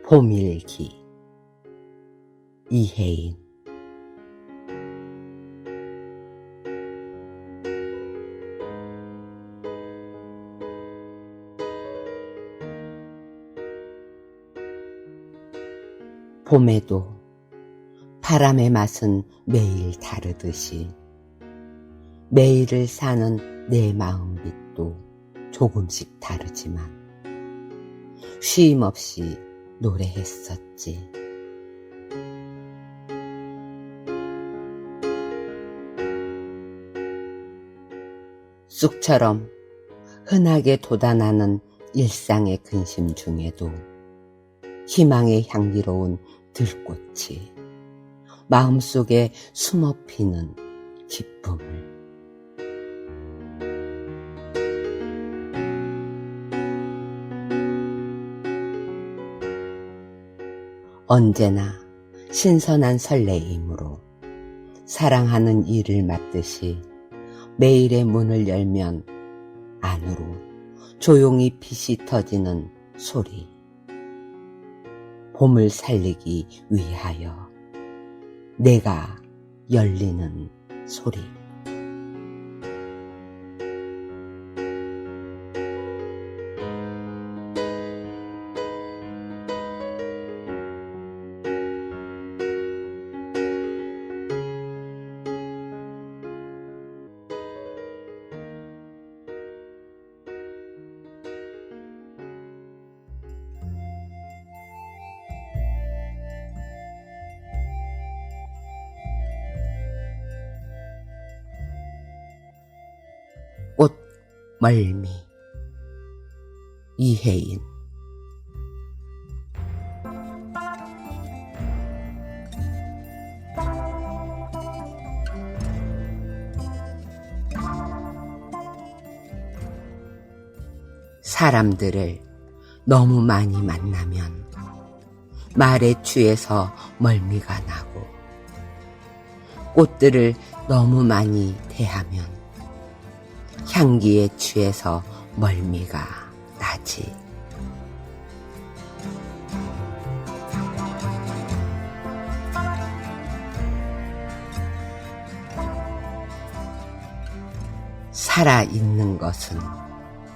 봄일기 이혜인. 봄에도 바람의 맛은 매일 다르듯이 매일을 사는 내 마음빛도 조금씩 다르지만 쉼없이 노래했었지. 쑥처럼 흔하게 돋아나는 일상의 근심 중에도 희망의 향기로운 들꽃이 마음속에 숨어피는 기쁨을. 언제나 신선한 설레임으로 사랑하는 이를 맞듯이 매일의 문을 열면 안으로 조용히 빛이 터지는 소리. 봄을 살리기 위하여 내가 열리는 소리. 꽃 멀미 이혜인. 사람들을 너무 많이 만나면 말에 취해서 멀미가 나고, 꽃들을 너무 많이 대하면 향기에 취해서 멀미가 나지. 살아있는 것은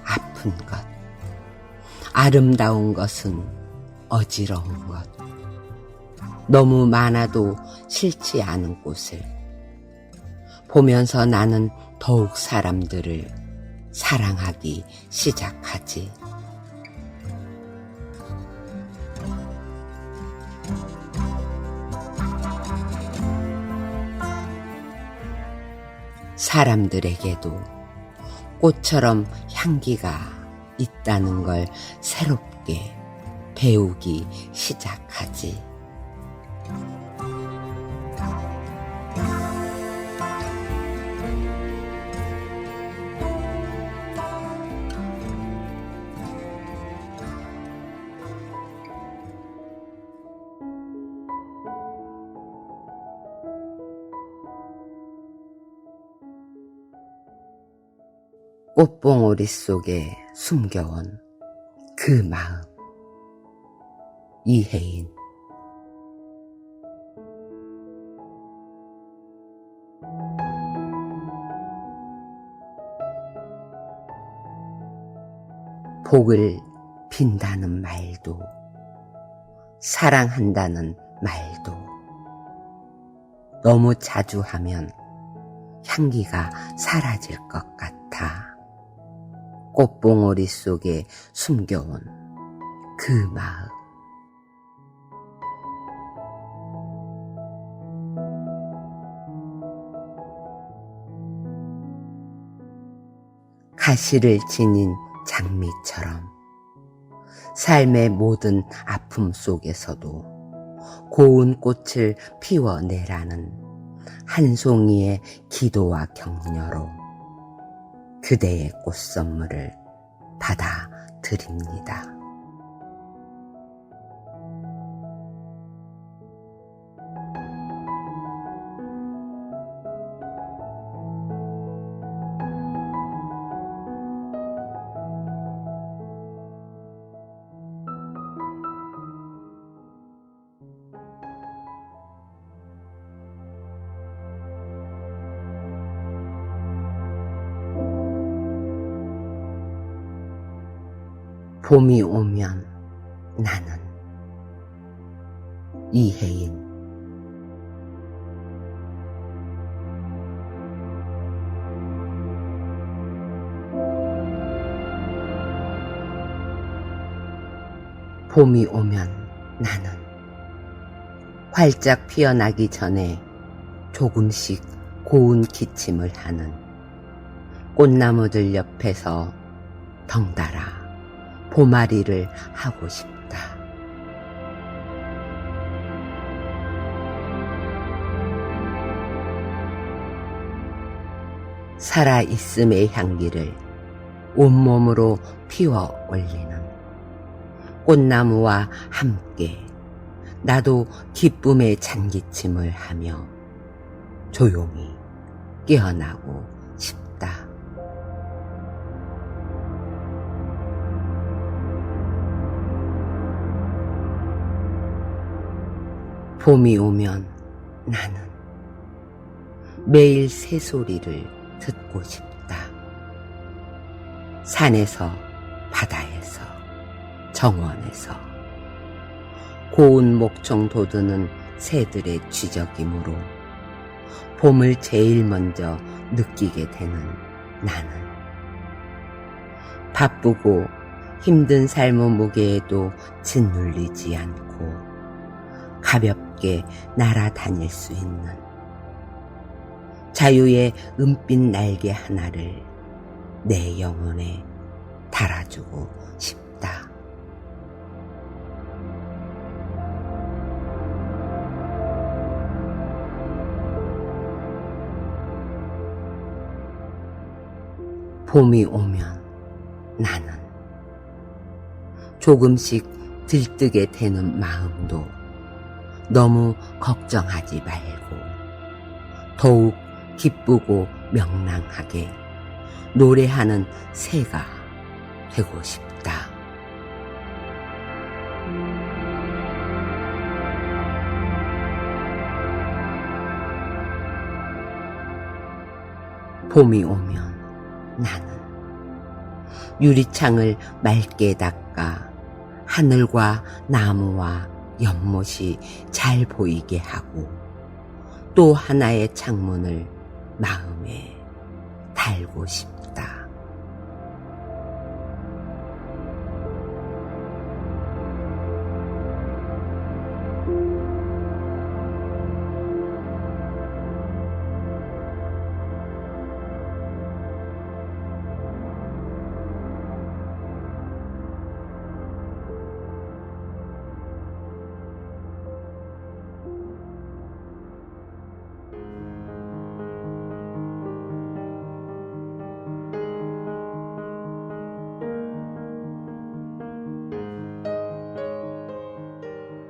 아픈 것, 아름다운 것은 어지러운 것, 너무 많아도 싫지 않은 꽃을 보면서 나는 더욱 사람들을 사랑하기 시작하지. 사람들에게도 꽃처럼 향기가 있다는 걸 새롭게 배우기 시작하지. 꽃봉오리 속에 숨겨온 그 마음 이혜인. 복을 빈다는 말도, 사랑한다는 말도 너무 자주 하면 향기가 사라질 것 같아. 꽃봉오리 속에 숨겨온 그 마음. 가시를 지닌 장미처럼 삶의 모든 아픔 속에서도 고운 꽃을 피워내라는 한 송이의 기도와 격려로 그대의 꽃 선물을 받아드립니다. 봄이 오면 나는 이혜인. 봄이 오면 나는 활짝 피어나기 전에 조금씩 고운 기침을 하는 꽃나무들 옆에서 덩달아 봄아리를 하고 싶다. 살아있음의 향기를 온몸으로 피워 올리는 꽃나무와 함께 나도 기쁨의 잔기침을 하며 조용히 깨어나고 싶다. 봄이 오면 나는 매일 새소리를 듣고 싶다. 산에서, 바다에서, 정원에서 고운 목청 돋우는 새들의 쥐저김으로 봄을 제일 먼저 느끼게 되는 나는 바쁘고 힘든 삶의 무게에도 짓눌리지 않고 가볍게 날아다닐 수 있는 자유의 은빛 날개 하나를 내 영혼에 달아주고 싶다. 봄이 오면 나는 조금씩 들뜨게 되는 마음도 너무 걱정하지 말고 더욱 기쁘고 명랑하게 노래하는 새가 되고 싶다. 봄이 오면 나는 유리창을 맑게 닦아 하늘과 나무와 연못이 잘 보이게 하고 또 하나의 창문을 마음에 달고 싶다.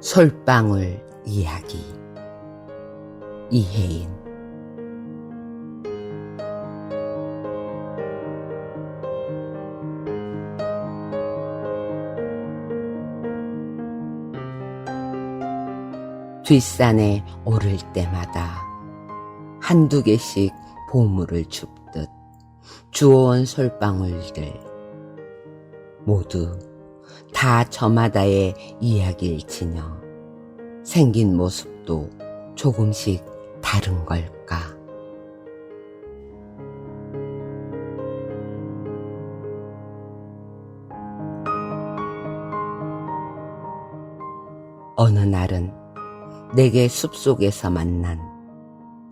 솔방울 이야기 이혜인. 뒷산에 오를 때마다 한두 개씩 보물을 줍듯 주워온 솔방울들 모두 다 저마다의 이야기를 지녀 생긴 모습도 조금씩 다른 걸까? 어느 날은 내게 숲속에서 만난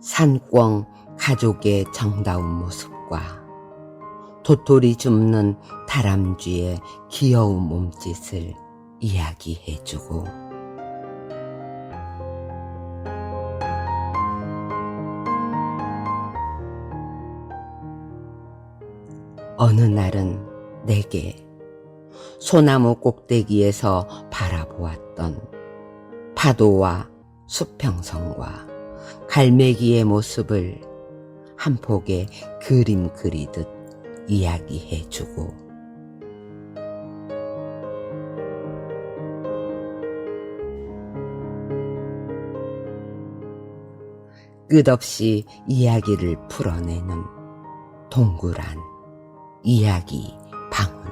산꿩 가족의 정다운 모습과 도토리 줍는 다람쥐의 귀여운 몸짓을 이야기해주고 어느 날은 내게 소나무 꼭대기에서 바라보았던 파도와 수평선과 갈매기의 모습을 한 폭의 그림 그리듯 이야기해주고 끝없이 이야기를 풀어내는 동그란 이야기 방울.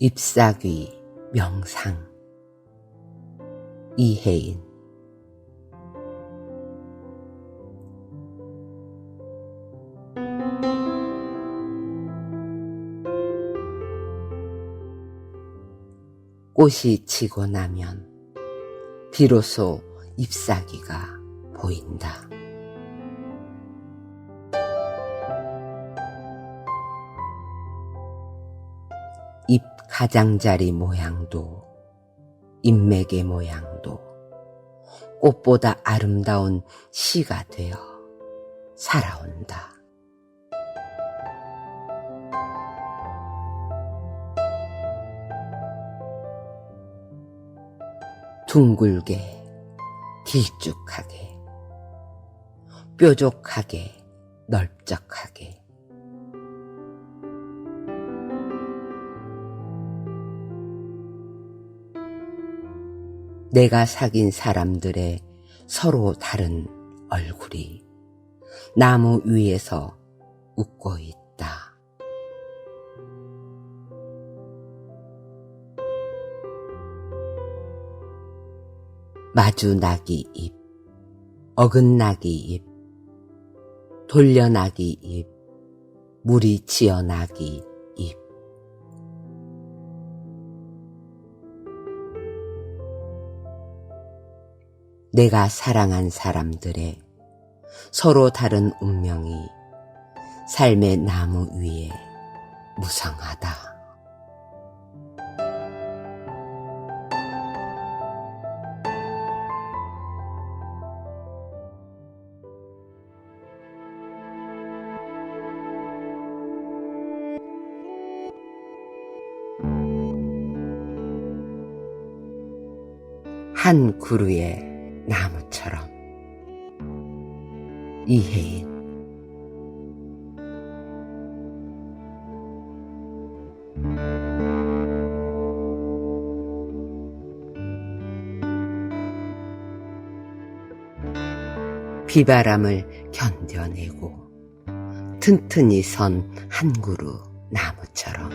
잎사귀 명상. 이혜인. 꽃이 지고 나면 비로소 잎사귀가 보인다. 잎 가장자리 모양도 잎매개 모양도 꽃보다 아름다운 시가 되어 살아온다. 둥글게, 길쭉하게, 뾰족하게, 넓적하게. 내가 사귄 사람들의 서로 다른 얼굴이 나무 위에서 웃고 있다. 마주나기 잎, 어긋나기 잎, 돌려나기 잎, 물이 지어나기 잎. 내가 사랑한 사람들의 서로 다른 운명이 삶의 나무 위에 무성하다. 한 그루의 나무처럼. 이혜인. 비바람을 견뎌내고 튼튼히 선 한 그루 나무처럼.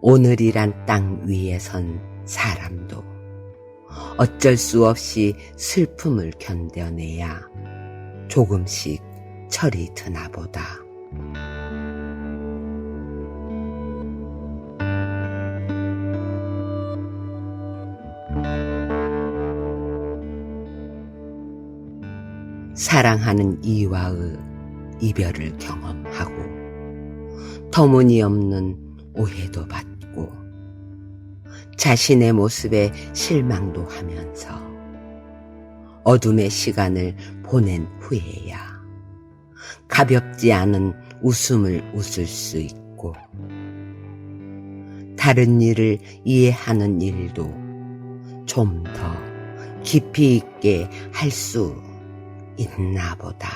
오늘이란 땅 위에 선 사람도 어쩔 수 없이 슬픔을 견뎌내야 조금씩 철이 드나 보다. 사랑하는 이와의 이별을 경험하고 터무니없는 오해도 받고 자신의 모습에 실망도 하면서 어둠의 시간을 보낸 후에야 가볍지 않은 웃음을 웃을 수 있고 다른 일을 이해하는 일도 좀 더 깊이 있게 할 수 있나 보다.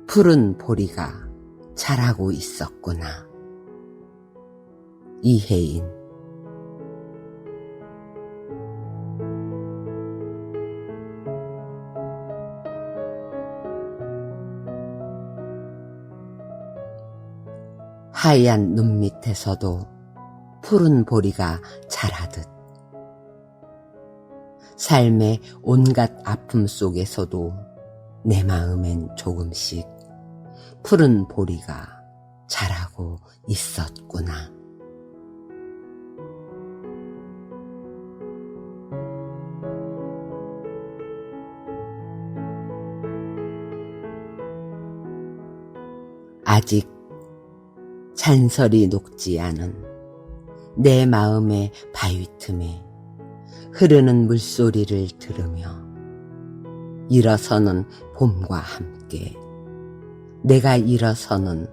푸른 보리가 자라고 있었구나. 이혜인. 하얀 눈 밑에서도 푸른 보리가 자라듯 삶의 온갖 아픔 속에서도 내 마음엔 조금씩 푸른 보리가 자라고 있었구나. 아직 잔설이 녹지 않은 내 마음의 바위 틈에 흐르는 물소리를 들으며 일어서는 봄과 함께 내가 일어서는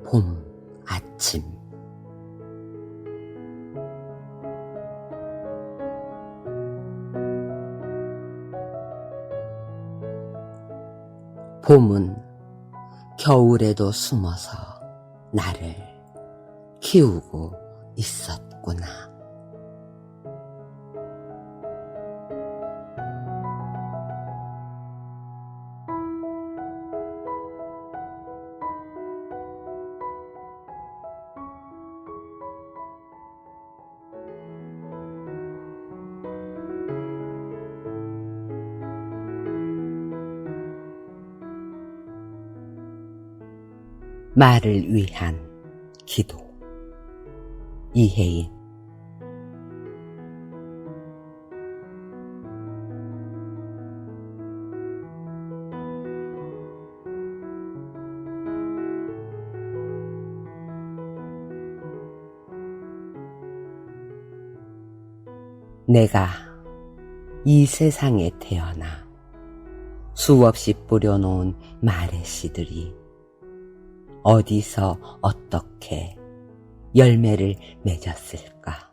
봄 아침. 봄은 겨울에도 숨어서 나를 키우고 있었구나. 말을 위한 기도. 이혜인. 내가 이 세상에 태어나 수없이 뿌려놓은 말의 씨들이 어디서 어떻게 열매를 맺었을까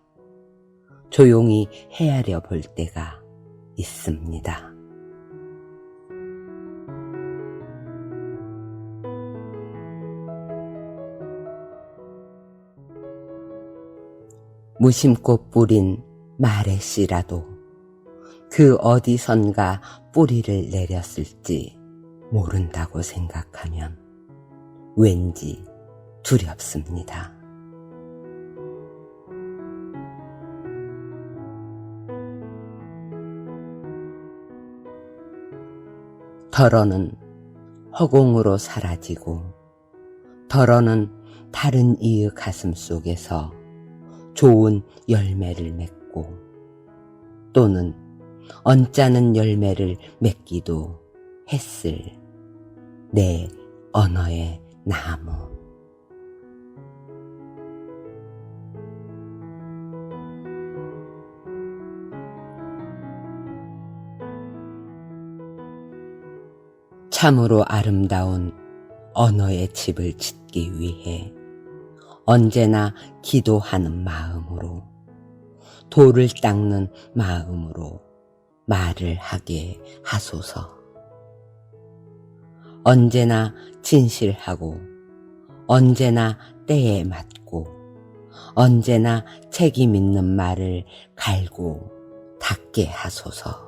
조용히 헤아려 볼 때가 있습니다. 무심코 뿌린 말의 씨라도 그 어디선가 뿌리를 내렸을지 모른다고 생각하면 왠지 두렵습니다. 덜어는 허공으로 사라지고 덜어는 다른 이의 가슴 속에서 좋은 열매를 맺고 또는 언짢은 열매를 맺기도 했을 내 언어의 나무. 참으로 아름다운 언어의 집을 짓기 위해 언제나 기도하는 마음으로, 돌을 닦는 마음으로 말을 하게 하소서. 언제나 진실하고 언제나 때에 맞고 언제나 책임 있는 말을 갈고 닦게 하소서.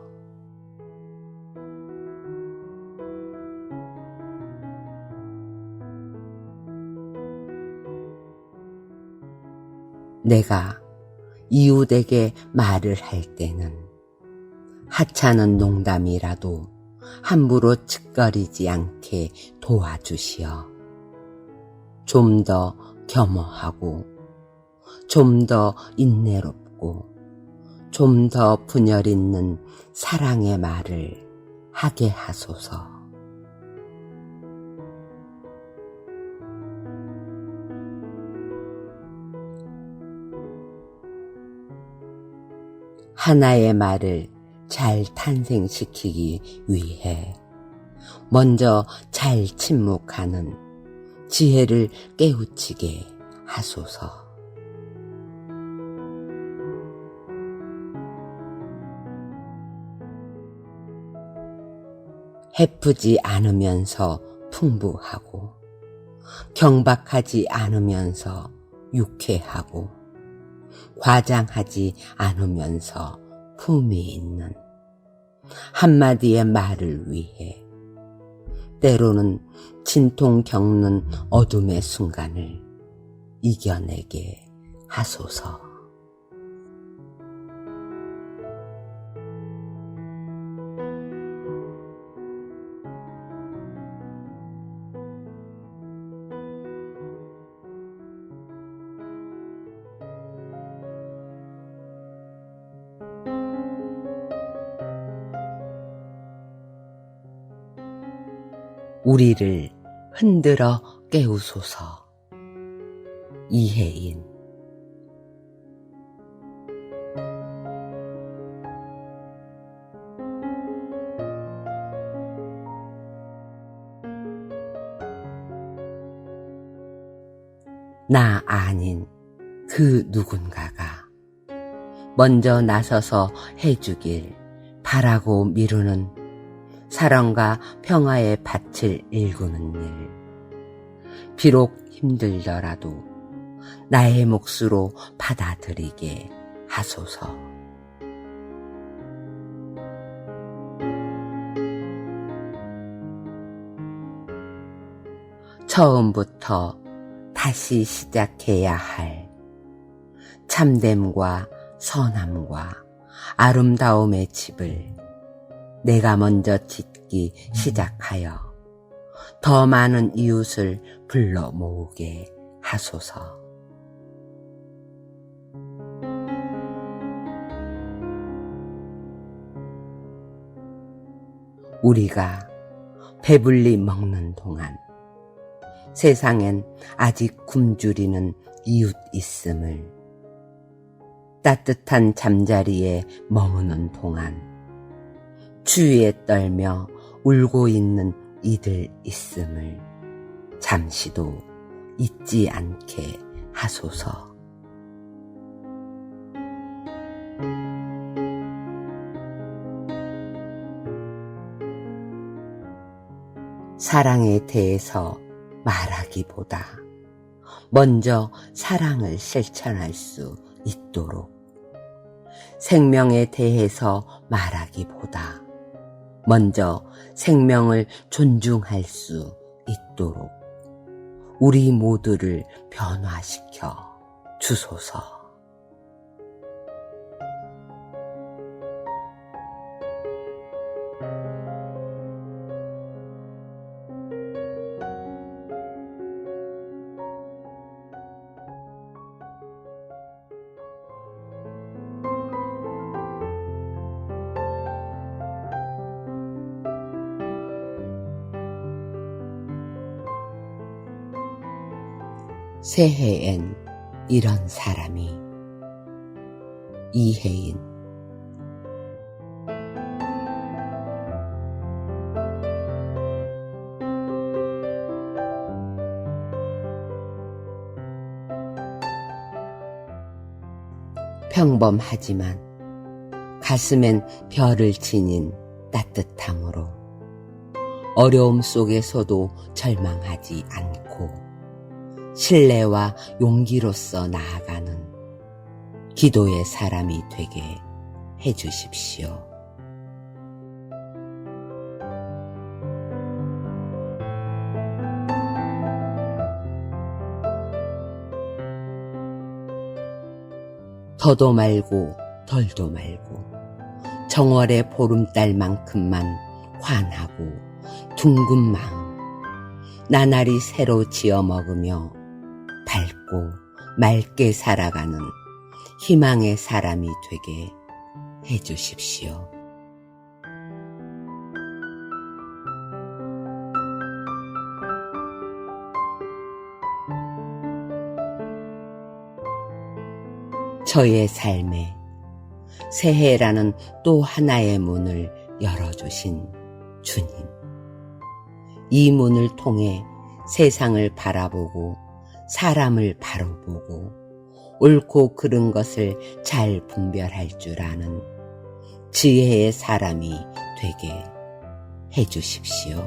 내가 이웃에게 말을 할 때는 하찮은 농담이라도 함부로 칡거리지 않게 도와주시어 좀 더 겸허하고 좀 더 인내롭고 좀 더 분열 있는 사랑의 말을 하게 하소서. 하나의 말을 잘 탄생시키기 위해 먼저 잘 침묵하는 지혜를 깨우치게 하소서. 해프지 않으면서 풍부하고 경박하지 않으면서 유쾌하고 과장하지 않으면서 품위 있는 한마디의 말을 위해 때로는 진통 겪는 어둠의 순간을 이겨내게 하소서. 우리를 흔들어 깨우소서. 이혜인. 나 아닌 그 누군가가 먼저 나서서 해주길 바라고 미루는 사랑과 평화의 밭을 일구는 일. 비록 힘들더라도 나의 몫으로 받아들이게 하소서. 처음부터 다시 시작해야 할 참됨과 선함과 아름다움의 집을 내가 먼저 짓기 시작하여 더 많은 이웃을 불러 모으게 하소서. 우리가 배불리 먹는 동안 세상엔 아직 굶주리는 이웃 있음을, 따뜻한 잠자리에 머무는 동안 추위에 떨며 울고 있는 이들 있음을 잠시도 잊지 않게 하소서. 사랑에 대해서 말하기보다 먼저 사랑을 실천할 수 있도록, 생명에 대해서 말하기보다 먼저 생명을 존중할 수 있도록 우리 모두를 변화시켜 주소서. 새해엔 이런 사람이. 이혜인. 평범하지만 가슴엔 별을 지닌 따뜻함으로 어려움 속에서도 절망하지 않고 신뢰와 용기로서 나아가는 기도의 사람이 되게 해주십시오. 더도 말고 덜도 말고 정월의 보름달만큼만 환하고 둥근 마음 나날이 새로 지어 먹으며 밝고 맑게 살아가는 희망의 사람이 되게 해주십시오. 저의 삶에 새해라는 또 하나의 문을 열어주신 주님. 이 문을 통해 세상을 바라보고 사람을 바로 보고 옳고 그른 것을 잘 분별할 줄 아는 지혜의 사람이 되게 해주십시오.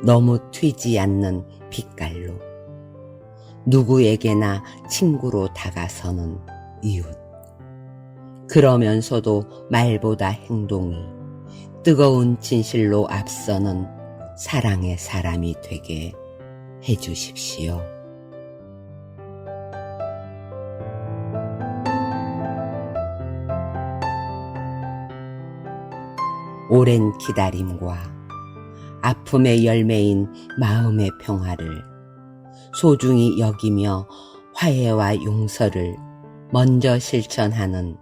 너무 튀지 않는 빛깔로 누구에게나 친구로 다가서는 이웃. 그러면서도 말보다 행동이 뜨거운 진실로 앞서는 사랑의 사람이 되게 해주십시오. 오랜 기다림과 아픔의 열매인 마음의 평화를 소중히 여기며 화해와 용서를 먼저 실천하는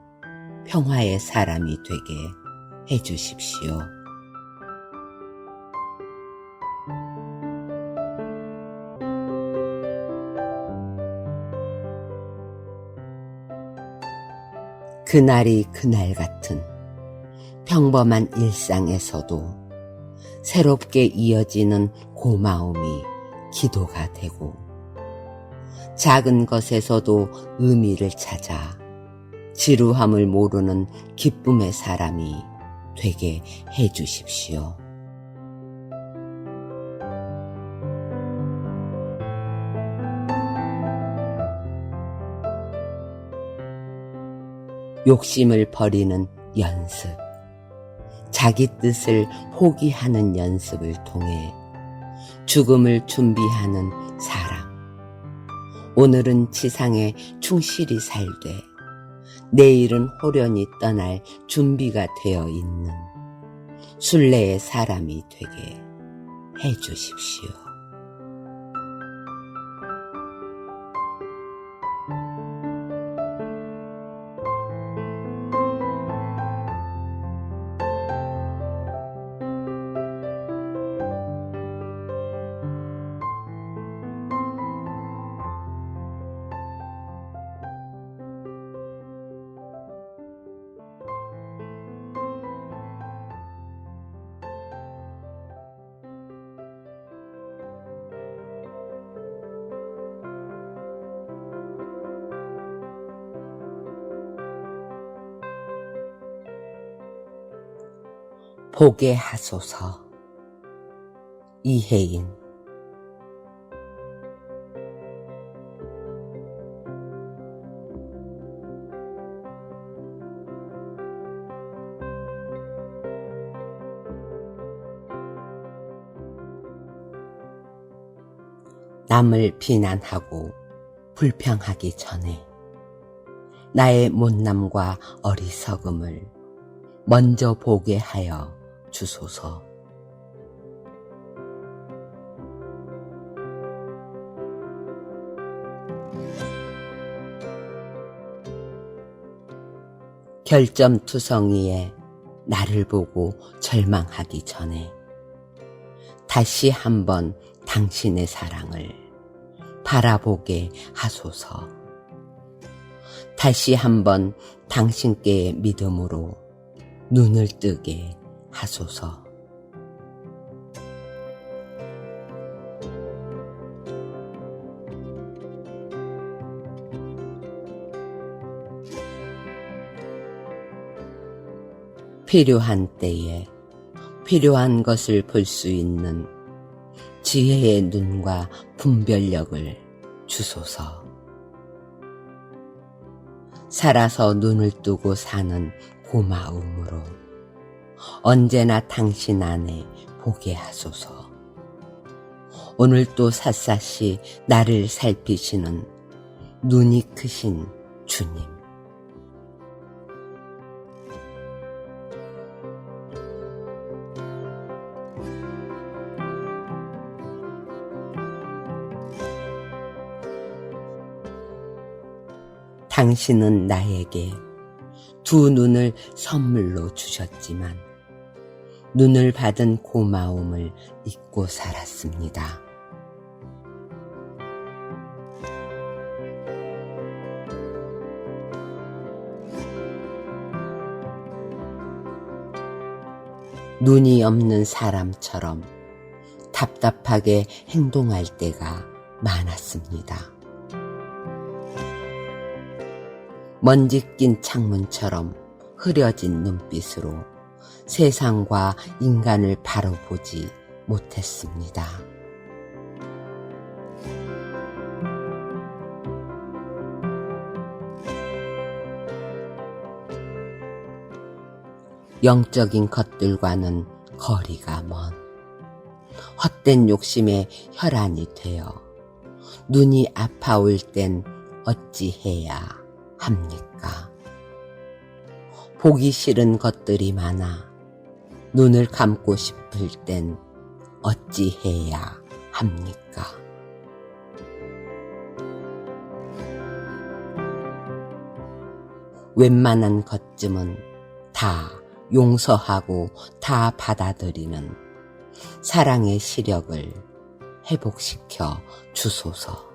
평화의 사람이 되게 해주십시오. 그날이 그날 같은 평범한 일상에서도 새롭게 이어지는 고마움이 기도가 되고, 작은 것에서도 의미를 찾아 지루함을 모르는 기쁨의 사람이 되게 해주십시오. 욕심을 버리는 연습, 자기 뜻을 포기하는 연습을 통해 죽음을 준비하는 사람. 오늘은 지상에 충실히 살되 내일은 호련히 떠날 준비가 되어 있는 순례의 사람이 되게 해주십시오. 보게 하소서. 이혜인. 남을 비난하고 불평하기 전에 나의 못남과 어리석음을 먼저 보게 하여 주소서. 결점투성이에 나를 보고 절망하기 전에 다시 한번 당신의 사랑을 바라보게 하소서. 다시 한번 당신께의 믿음으로 눈을 뜨게 하소서. 필요한 때에 필요한 것을 볼 수 있는 지혜의 눈과 분별력을 주소서. 살아서 눈을 뜨고 사는 고마움으로 언제나 당신 안에 보게 하소서. 오늘도 샅샅이 나를 살피시는 눈이 크신 주님. 당신은 나에게 두 눈을 선물로 주셨지만 눈을 받은 고마움을 잊고 살았습니다. 눈이 없는 사람처럼 답답하게 행동할 때가 많았습니다. 먼지 낀 창문처럼 흐려진 눈빛으로 세상과 인간을 바로 보지 못했습니다. 영적인 것들과는 거리가 먼 헛된 욕심에 혈안이 되어 눈이 아파올 땐 어찌해야 합니까? 보기 싫은 것들이 많아 눈을 감고 싶을 땐 어찌해야 합니까? 웬만한 것쯤은 다 용서하고 다 받아들이는 사랑의 시력을 회복시켜 주소서.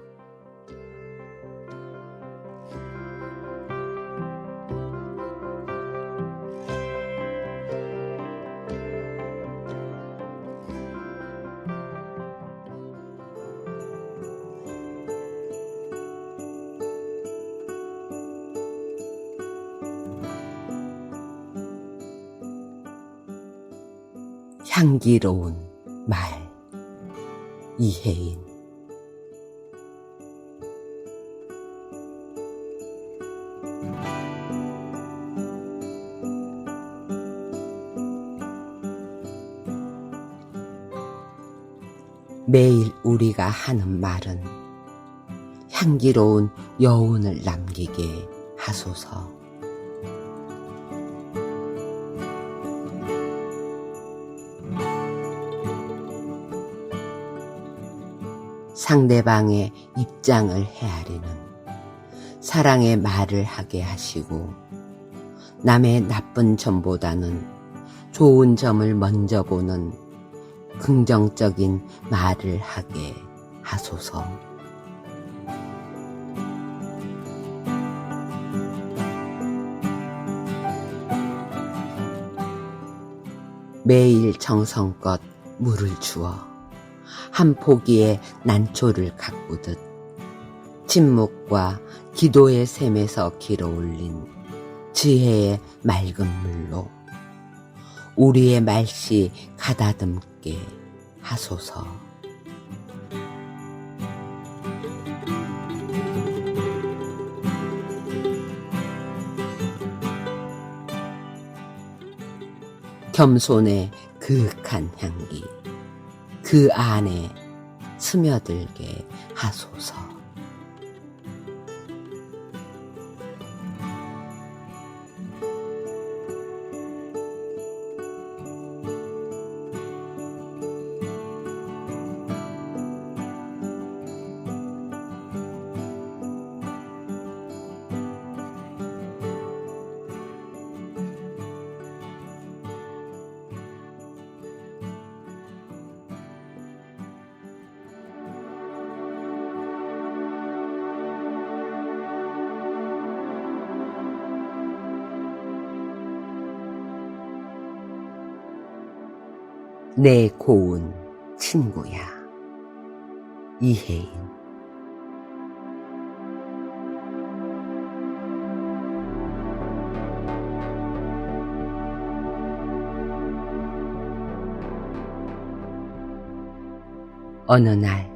향기로운 말. 이혜인. 매일 우리가 하는 말은 향기로운 여운을 남기게 하소서. 상대방의 입장을 헤아리는 사랑의 말을 하게 하시고, 남의 나쁜 점보다는 좋은 점을 먼저 보는 긍정적인 말을 하게 하소서. 매일 정성껏 물을 주어 한 포기의 난초를 가꾸듯 침묵과 기도의 샘에서 길어올린 지혜의 맑은 물로 우리의 말씨 가다듬게 하소서. 겸손의 그윽한 향기, 그 안에 스며들게 하소서. 내 고운 친구야. 이혜인. 어느 날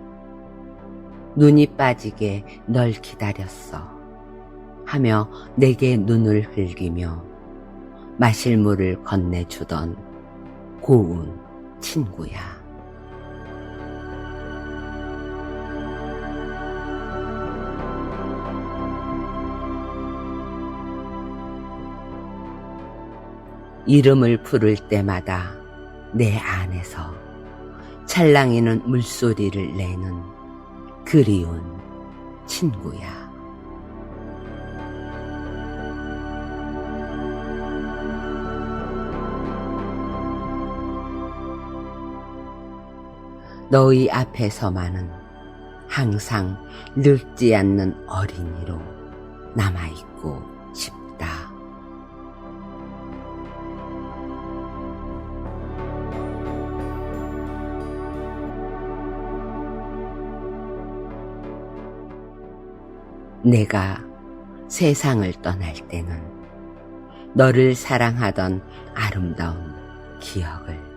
눈이 빠지게 널 기다렸어 하며 내게 눈을 흘기며 마실 물을 건네주던 고운 친구야. 이름을 부를 때마다 내 안에서 찰랑이는 물소리를 내는 그리운 친구야. 너희 앞에서만은 항상 늙지 않는 어린이로 남아있고 싶다. 내가 세상을 떠날 때는 너를 사랑하던 아름다운 기억을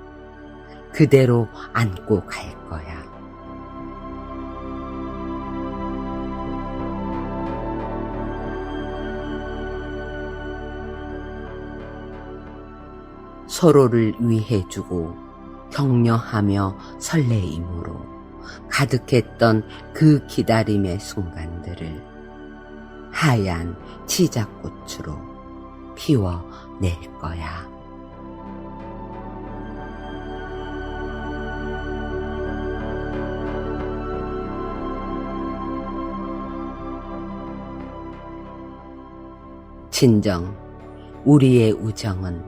그대로 안고 갈 거야. 서로를 위해주고 격려하며 설레임으로 가득했던 그 기다림의 순간들을 하얀 치자꽃으로 피워낼 거야. 진정 우리의 우정은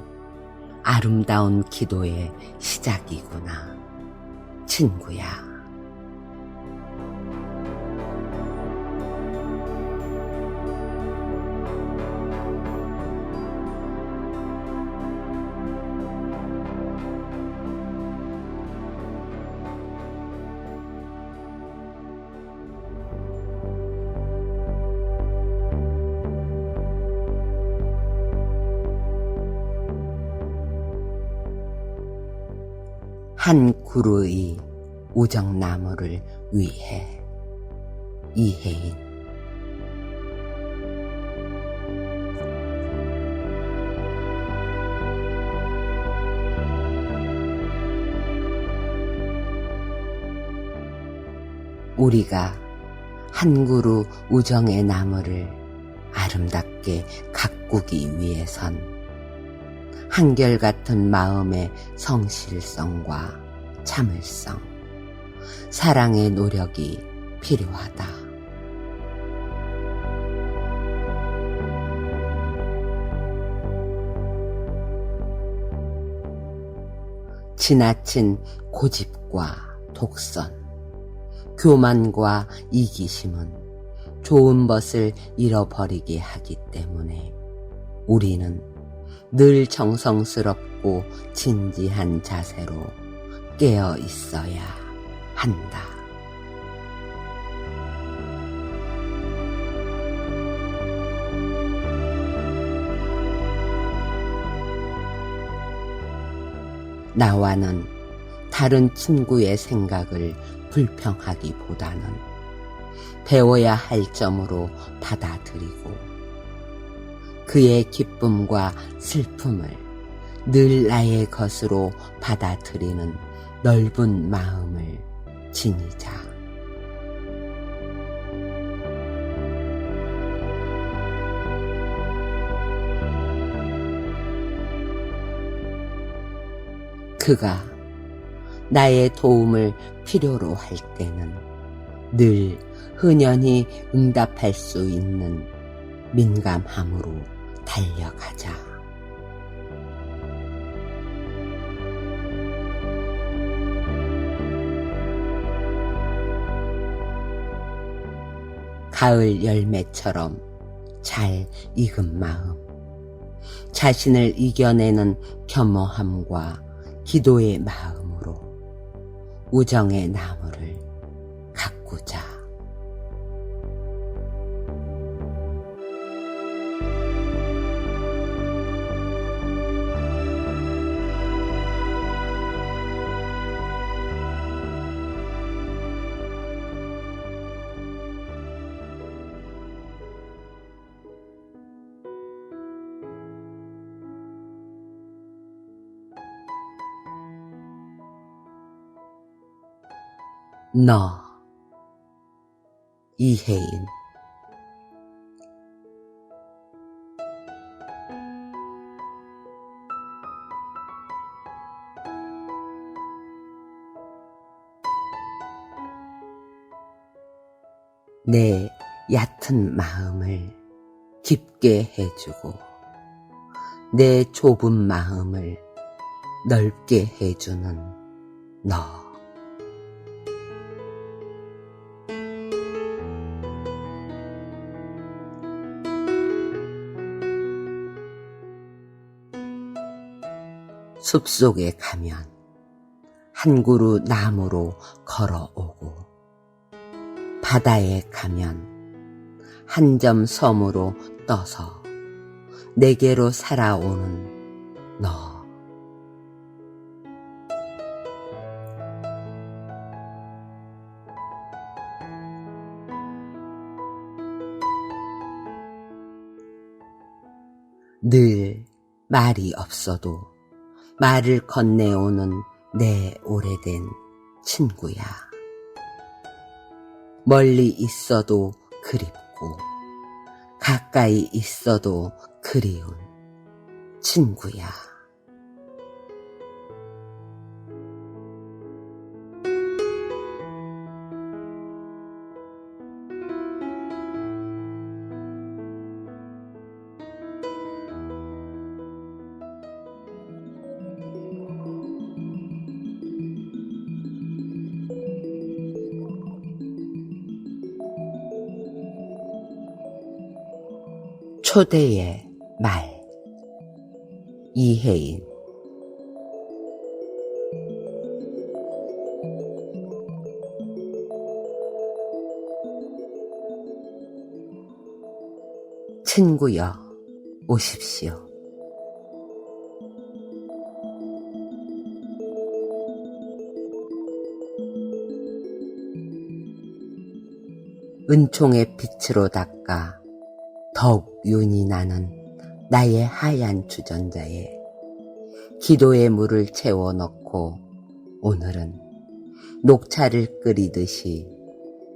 아름다운 기도의 시작이구나, 친구야. 한 그루의 우정나무를 위해. 이혜인. 우리가 한 그루 우정의 나무를 아름답게 가꾸기 위해선 한결같은 마음의 성실성과 참을성, 사랑의 노력이 필요하다. 지나친 고집과 독선, 교만과 이기심은 좋은 것을 잃어버리게 하기 때문에 우리는 늘 정성스럽고 진지한 자세로 깨어 있어야 한다. 나와는 다른 친구의 생각을 불평하기보다는 배워야 할 점으로 받아들이고 그의 기쁨과 슬픔을 늘 나의 것으로 받아들이는 넓은 마음을 지니자. 그가 나의 도움을 필요로 할 때는 늘 흔연히 응답할 수 있는 민감함으로 달려가자. 가을 열매처럼 잘 익은 마음, 자신을 이겨내는 겸허함과 기도의 마음으로 우정의 나무를 가꾸자. 너. 이혜인. 내 얕은 마음을 깊게 해주고 내 좁은 마음을 넓게 해주는 너. 숲속에 가면 한 그루 나무로 걸어오고 바다에 가면 한 점 섬으로 떠서 내게로 살아오는 너. 늘 말이 없어도 말을 건네오는 내 오래된 친구야. 멀리 있어도 그립고 가까이 있어도 그리운 친구야. 초대의 말. 이혜인. 친구여, 오십시오. 은총의 빛으로 닦아 더욱 윤이 나는 나의 하얀 주전자에 기도의 물을 채워 넣고 오늘은 녹차를 끓이듯이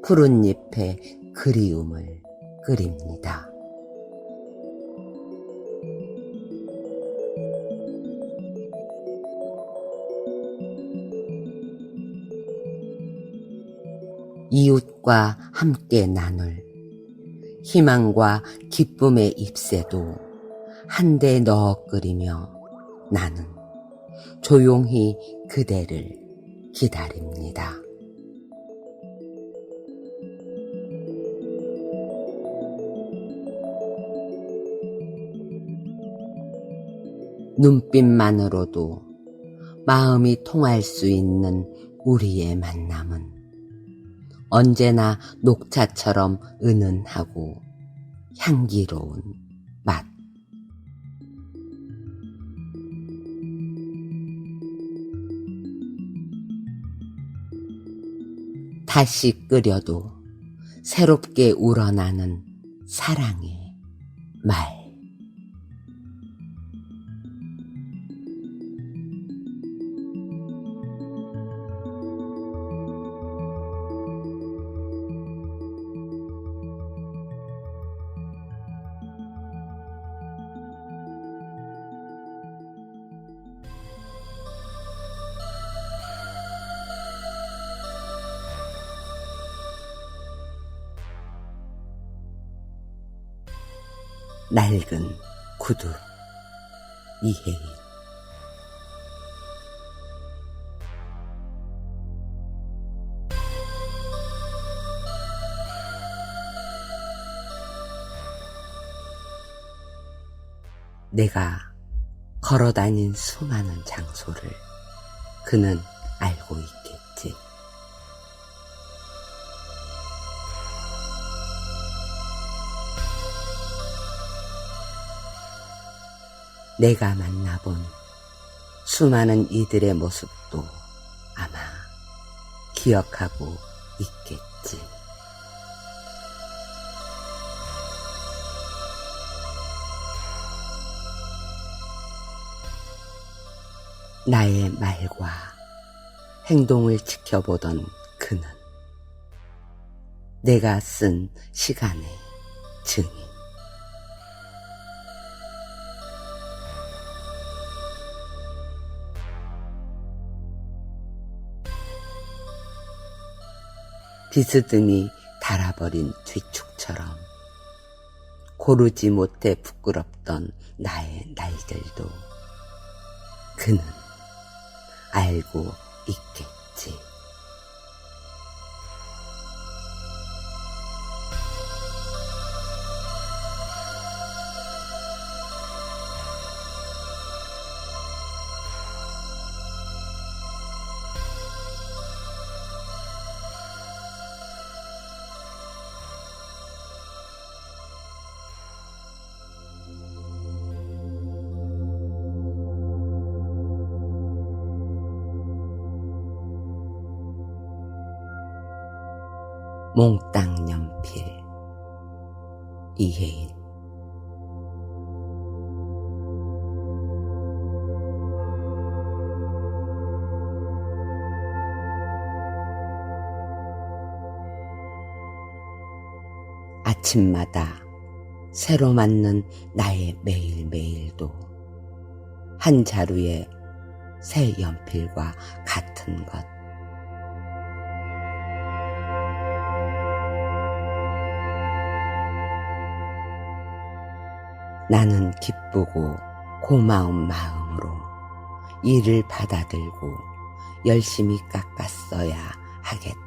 푸른 잎에 그리움을 끓입니다. 이웃과 함께 나눌 희망과 기쁨의 잎새도 한데 넣어 끓이며 나는 조용히 그대를 기다립니다. 눈빛만으로도 마음이 통할 수 있는 우리의 만남은 언제나 녹차처럼 은은하고 향기로운 맛. 다시 끓여도 새롭게 우러나는 사랑의 말. 낡은 구두 이혜인. 내가 걸어다닌 수많은 장소를 그는 알고 있겠지. 내가 만나본 수많은 이들의 모습도 아마 기억하고 있겠지. 나의 말과 행동을 지켜보던 그는 내가 쓴 시간의 증인. 비스듬히 닳아버린 뒤축처럼 고르지 못해 부끄럽던 나의 날들도 그는 알고 있겠지. 몽땅 연필 이혜인. 아침마다 새로 맞는 나의 매일매일도 한 자루의 새 연필과 같은 것. 나는 기쁘고 고마운 마음으로 이를 받아들고 열심히 깎았어야 하겠다.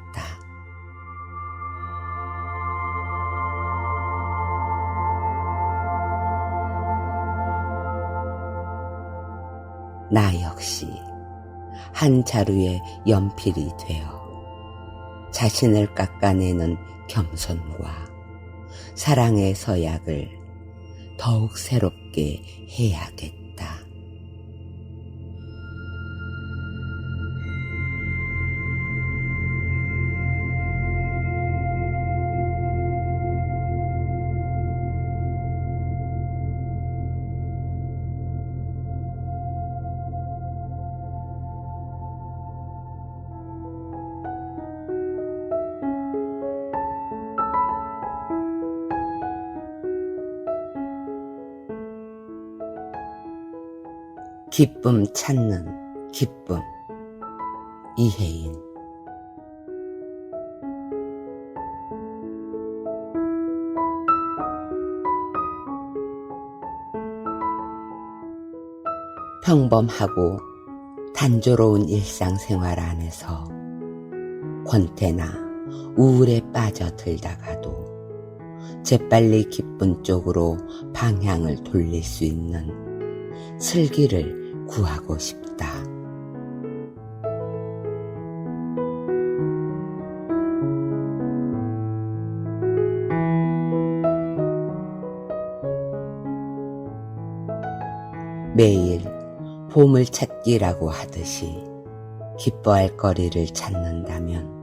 나 역시 한 자루의 연필이 되어 자신을 깎아내는 겸손과 사랑의 서약을 더욱 새롭게 해야겠다. 기쁨 찾는 기쁨. 이혜인. 평범하고 단조로운 일상생활 안에서 권태나 우울에 빠져들다가도 재빨리 기쁜 쪽으로 방향을 돌릴 수 있는 슬기를 구하고 싶다. 매일 보물찾기라고 하듯이 기뻐할 거리를 찾는다면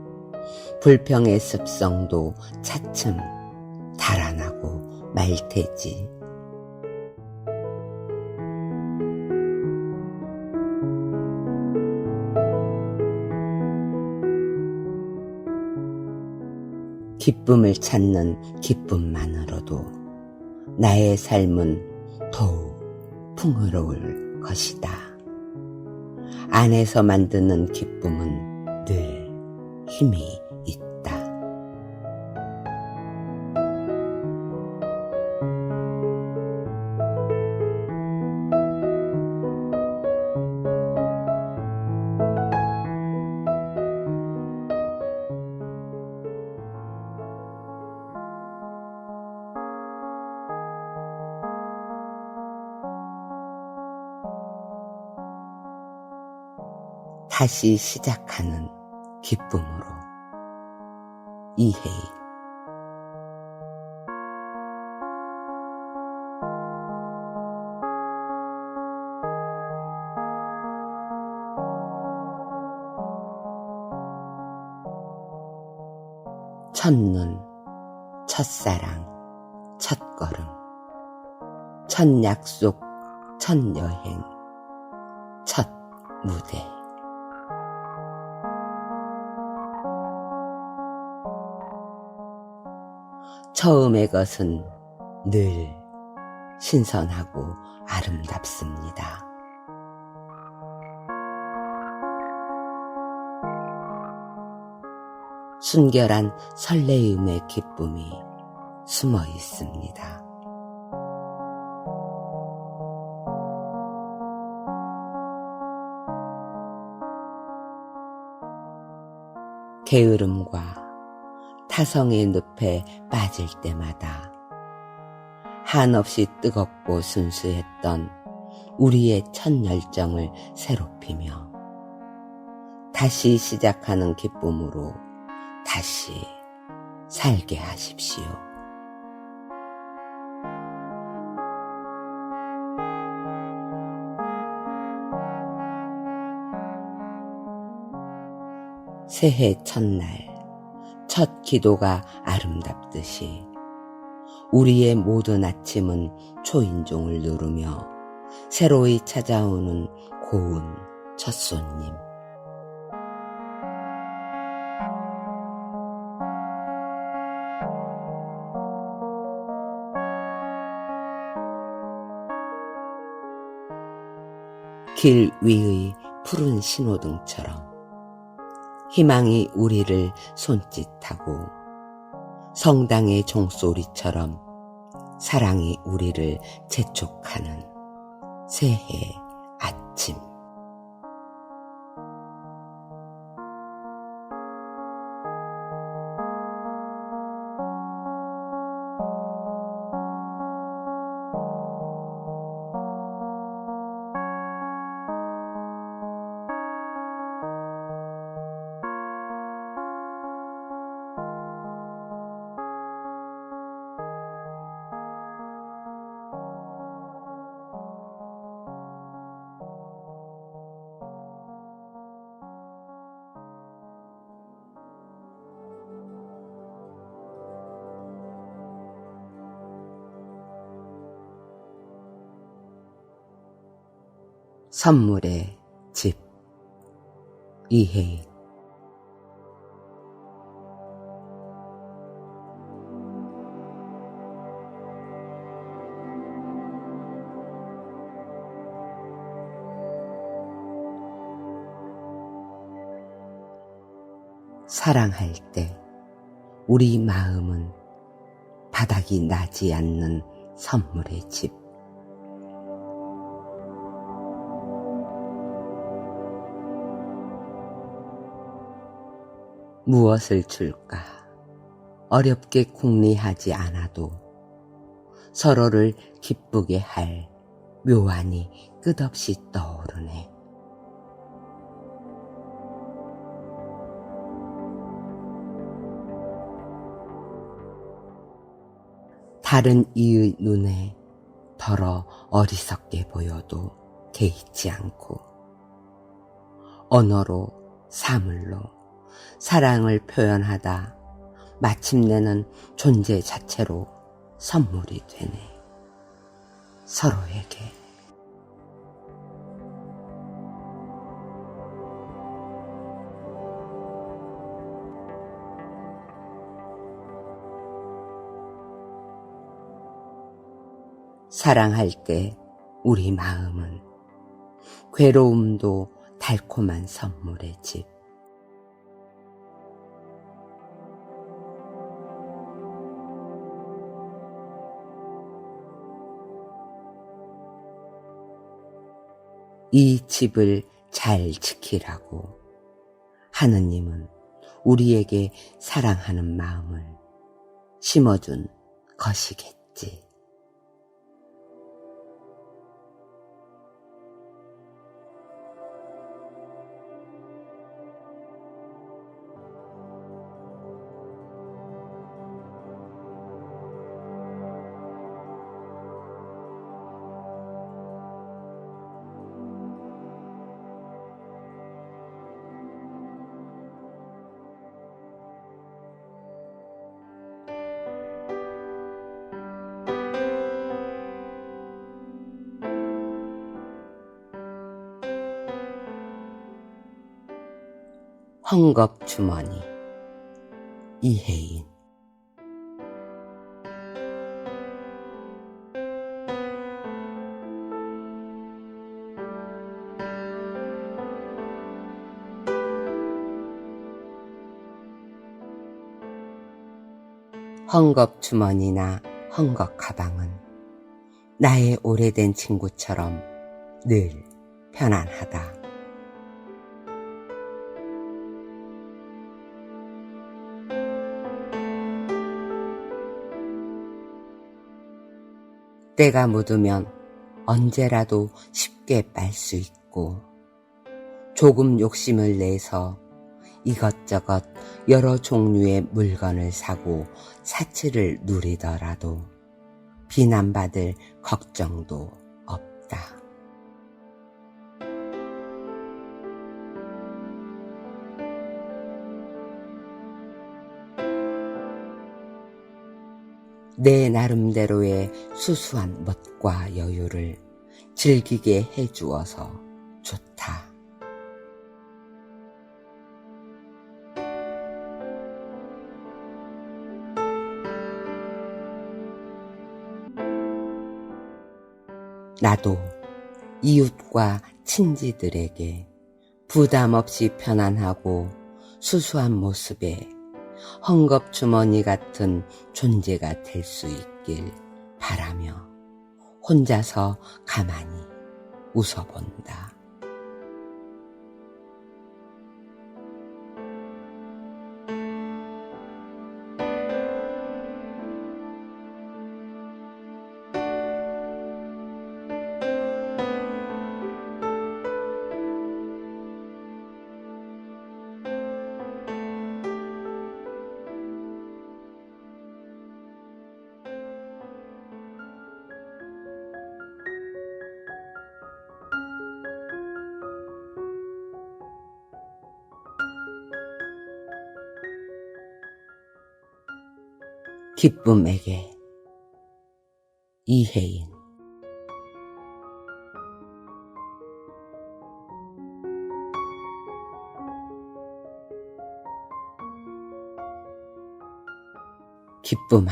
불평의 습성도 차츰 달아나고 말 테지. 기쁨을 찾는 기쁨만으로도 나의 삶은 더욱 풍요로울 것이다. 안에서 만드는 기쁨은 늘 힘이 있다. 다시 시작하는 기쁨으로. 이혜인. 첫눈, 첫사랑, 첫걸음, 첫 약속, 첫 여행, 첫 무대. 처음의 것은 늘 신선하고 아름답습니다. 순결한 설레임의 기쁨이 숨어 있습니다. 게으름과 타성의 늪에 빠질 때마다 한없이 뜨겁고 순수했던 우리의 첫 열정을 새롭히며 다시 시작하는 기쁨으로 다시 살게 하십시오. 새해 첫날 첫 기도가 아름답듯이 우리의 모든 아침은 초인종을 누르며 새로이 찾아오는 고운 첫 손님. 길 위의 푸른 신호등처럼 희망이 우리를 손짓하고 성당의 종소리처럼 사랑이 우리를 재촉하는 새해 아침. 선물의 집. 이혜인. 사랑할 때 우리 마음은 바닥이 나지 않는 선물의 집. 무엇을 줄까? 어렵게 궁리하지 않아도 서로를 기쁘게 할 묘안이 끝없이 떠오르네. 다른 이의 눈에 더러 어리석게 보여도 개의치 않고 언어로 사물로 사랑을 표현하다 마침내는 존재 자체로 선물이 되네. 서로에게. 사랑할 때 우리 마음은 괴로움도 달콤한 선물의 집. 이 집을 잘 지키라고 하느님은 우리에게 사랑하는 마음을 심어준 것이겠지. 헝겊주머니. 이혜인. 헝겊주머니나 헝겊가방은 나의 오래된 친구처럼 늘 편안하다. 때가 묻으면 언제라도 쉽게 빨 수 있고 조금 욕심을 내서 이것저것 여러 종류의 물건을 사고 사치를 누리더라도 비난받을 걱정도 없다. 내 나름대로의 수수한 멋과 여유를 즐기게 해주어서 좋다. 나도 이웃과 친지들에게 부담 없이 편안하고 수수한 모습에 헝겊주머니 같은 존재가 될 수 있길 바라며 혼자서 가만히 웃어본다. 기쁨에게. 이혜인. 기쁨아,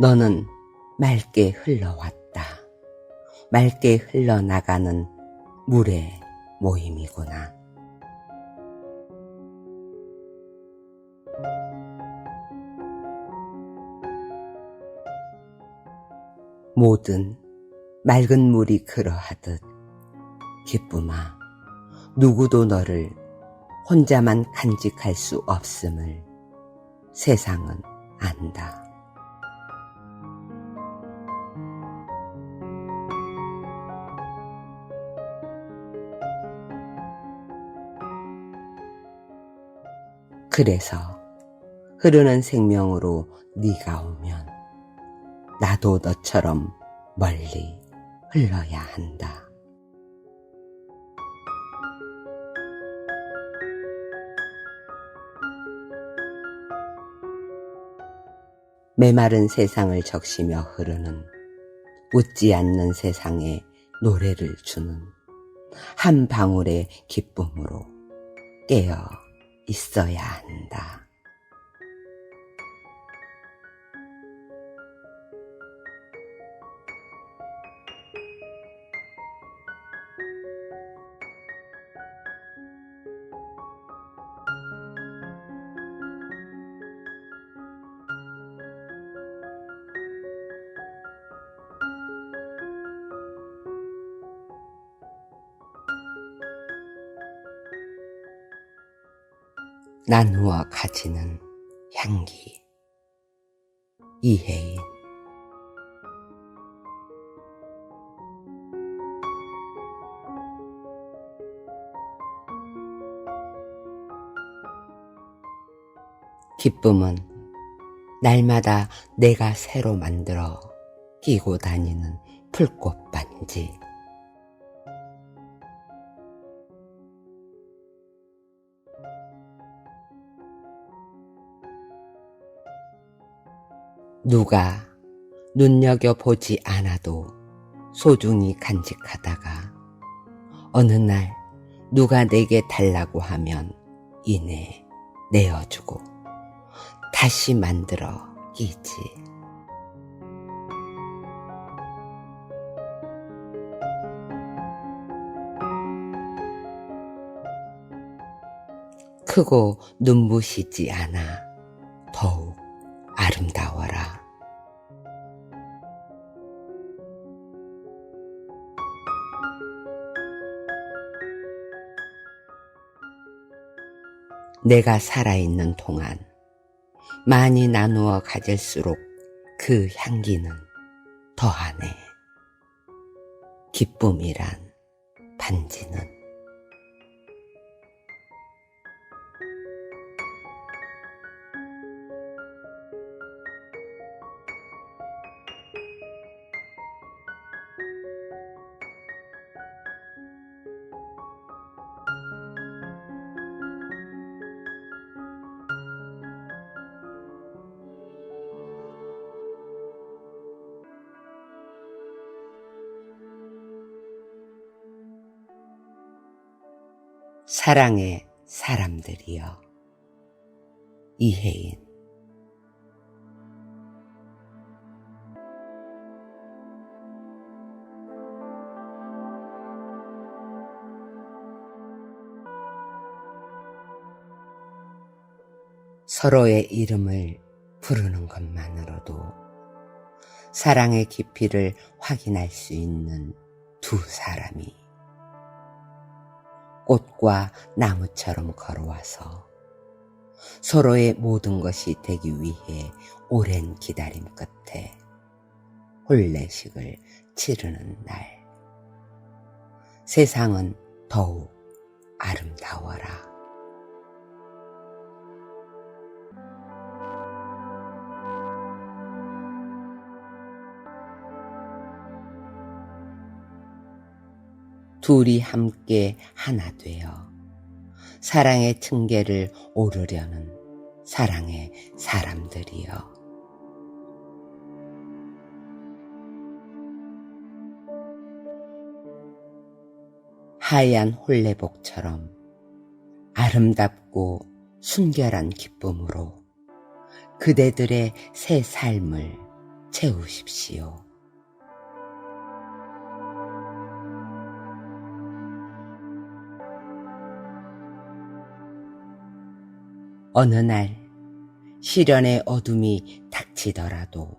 너는 맑게 흘러왔다. 맑게 흘러나가는 물의 모임이구나. 모든 맑은 물이 그러하듯 기쁨아, 누구도 너를 혼자만 간직할 수 없음을 세상은 안다. 그래서 흐르는 생명으로 네가 오면 나도 너처럼 멀리 흘러야 한다. 메마른 세상을 적시며 흐르는 웃지 않는 세상에 노래를 주는 한 방울의 기쁨으로 깨어 있어야 한다. 나누어 가지는 향기. 이혜인. 기쁨은 날마다 내가 새로 만들어 끼고 다니는 풀꽃 반지. 누가 눈여겨보지 않아도 소중히 간직하다가 어느 날 누가 내게 달라고 하면 이내 내어주고 다시 만들어 끼지. 크고 눈부시지 않아 더욱 아름다워라. 내가 살아있는 동안 많이 나누어 가질수록 그 향기는 더하네. 기쁨이란 반지는. 사랑의 사람들이여. 이혜인. 서로의 이름을 부르는 것만으로도 사랑의 깊이를 확인할 수 있는 두 사람이 꽃과 나무처럼 걸어와서 서로의 모든 것이 되기 위해 오랜 기다림 끝에 혼례식을 치르는 날, 세상은 더욱 아름다워라. 둘이 함께 하나 되어 사랑의 층계를 오르려는 사랑의 사람들이여. 하얀 혼례복처럼 아름답고 순결한 기쁨으로 그대들의 새 삶을 채우십시오. 어느 날 시련의 어둠이 닥치더라도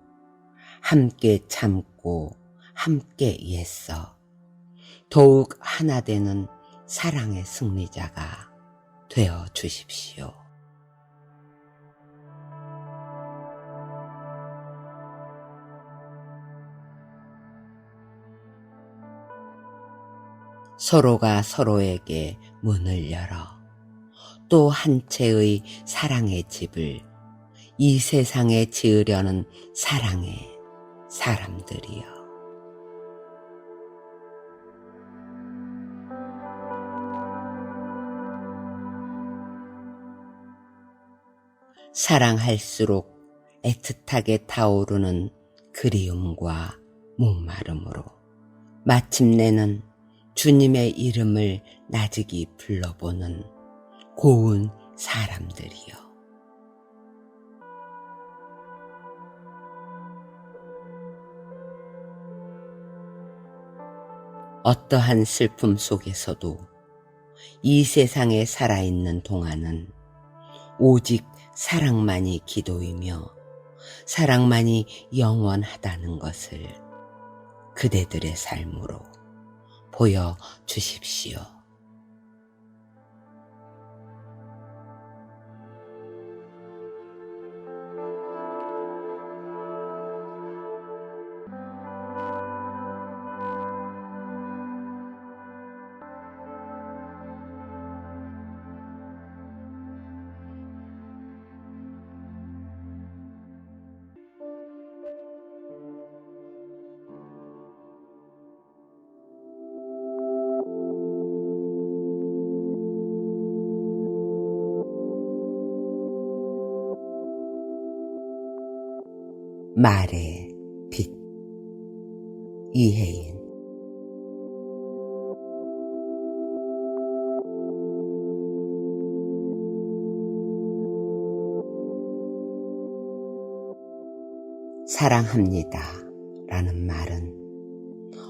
함께 참고 함께 애써 더욱 하나 되는 사랑의 승리자가 되어 주십시오. 서로가 서로에게 문을 열어 또 한 채의 사랑의 집을 이 세상에 지으려는 사랑의 사람들이여. 사랑할수록 애틋하게 타오르는 그리움과 목마름으로 마침내는 주님의 이름을 나직이 불러보는 고운 사람들이여. 어떠한 슬픔 속에서도 이 세상에 살아있는 동안은 오직 사랑만이 기도이며 사랑만이 영원하다는 것을 그대들의 삶으로 보여주십시오. 말의 빛. 이혜인. 사랑합니다 라는 말은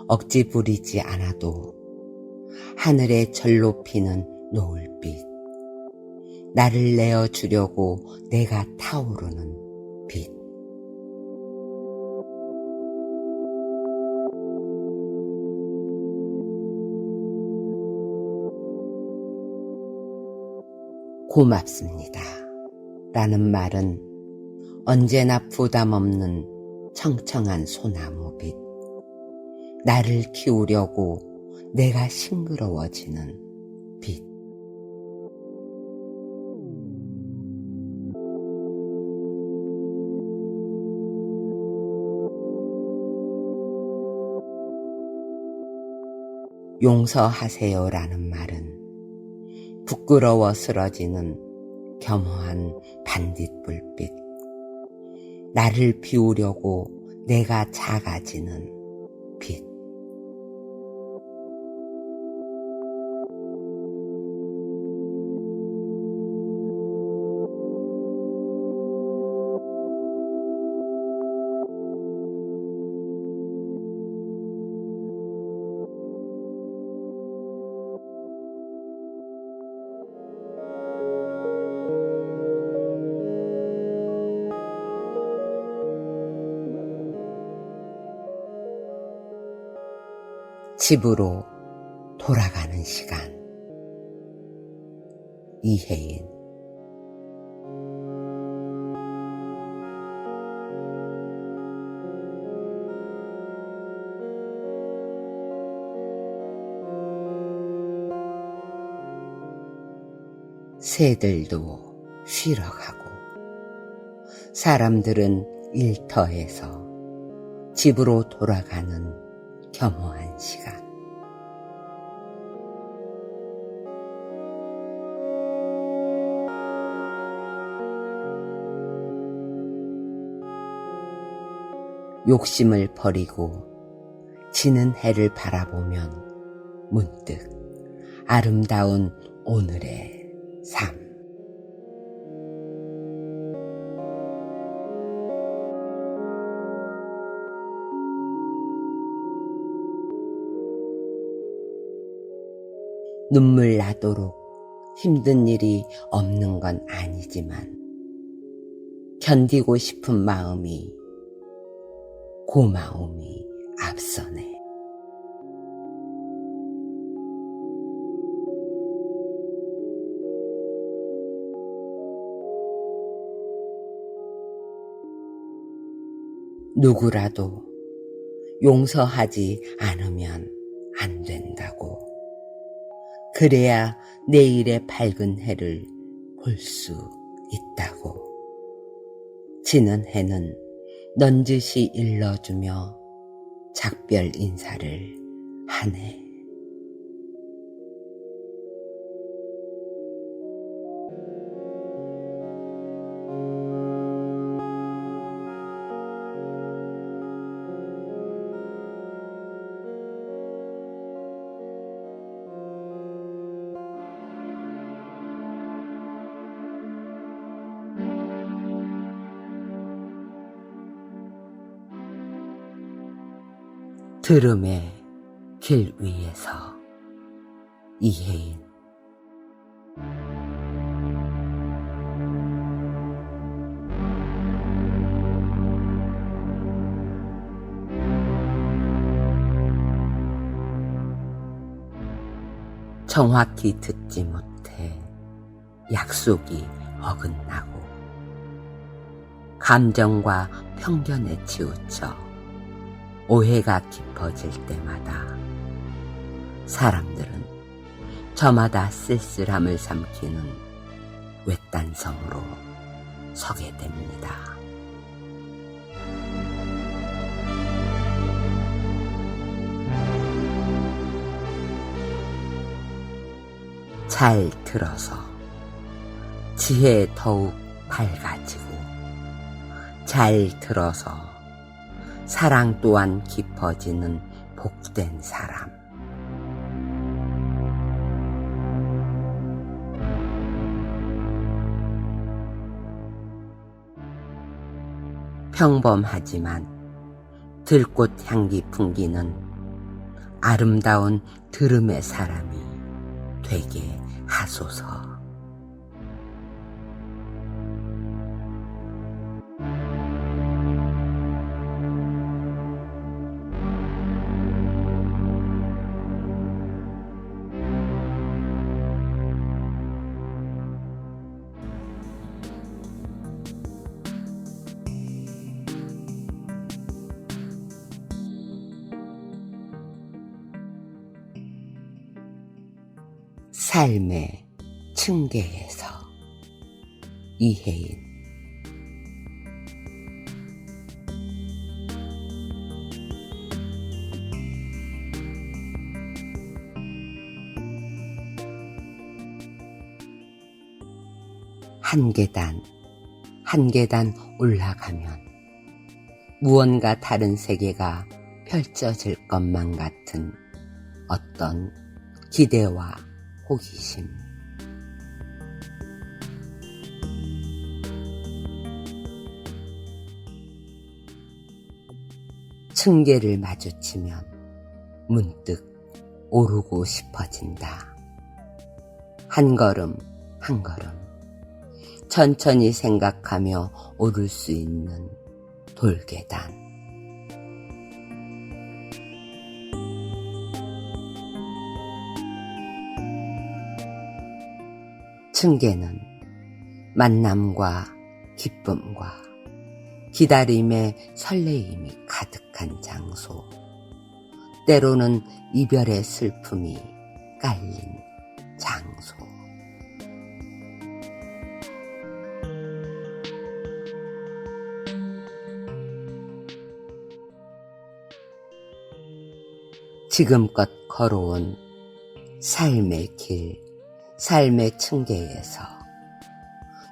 억지 부리지 않아도 하늘에 절로 피는 노을빛, 나를 내어주려고 내가 타오르는 빛. 고맙습니다 라는 말은 언제나 부담 없는 청청한 소나무빛, 나를 키우려고 내가 싱그러워지는 빛. 용서하세요 라는 말은 부끄러워 쓰러지는 겸허한 반딧불빛, 나를 비우려고 내가 작아지는 빛. 집으로 돌아가는 시간. 이혜인. 새들도 쉬러 가고 사람들은 일터에서 집으로 돌아가는 겸허한 시간. 욕심을 버리고 지는 해를 바라보면 문득 아름다운 오늘의 삶. 눈물 나도록 힘든 일이 없는 건 아니지만 견디고 싶은 마음이 고마움이 앞서네. 누구라도 용서하지 않으면 안 된다고. 그래야 내일의 밝은 해를 볼 수 있다고. 지는 해는 넌지시 일러주며 작별 인사를 하네. 들음의 길 위에서 이혜인. 정확히 듣지 못해 약속이 어긋나고 감정과 편견에 치우쳐 오해가 깊어질 때마다 사람들은 저마다 쓸쓸함을 삼키는 외딴 섬으로 서게 됩니다. 잘 들어서 지혜 더욱 밝아지고, 잘 들어서 사랑 또한 깊어지는 복된 사람. 평범하지만 들꽃 향기 풍기는 아름다운 들음의 사람이 되게 하소서. 삶의 층계에서 이혜인. 한 계단 한 계단 올라가면 무언가 다른 세계가 펼쳐질 것만 같은 어떤 기대와 호기심. 층계를 마주치면 문득 오르고 싶어진다. 한 걸음 한 걸음 천천히 생각하며 오를 수 있는 돌계단. 층계는 만남과 기쁨과 기다림의 설레임이 가득한 장소, 때로는 이별의 슬픔이 깔린 장소. 지금껏 걸어온 삶의 길, 삶의 층계에서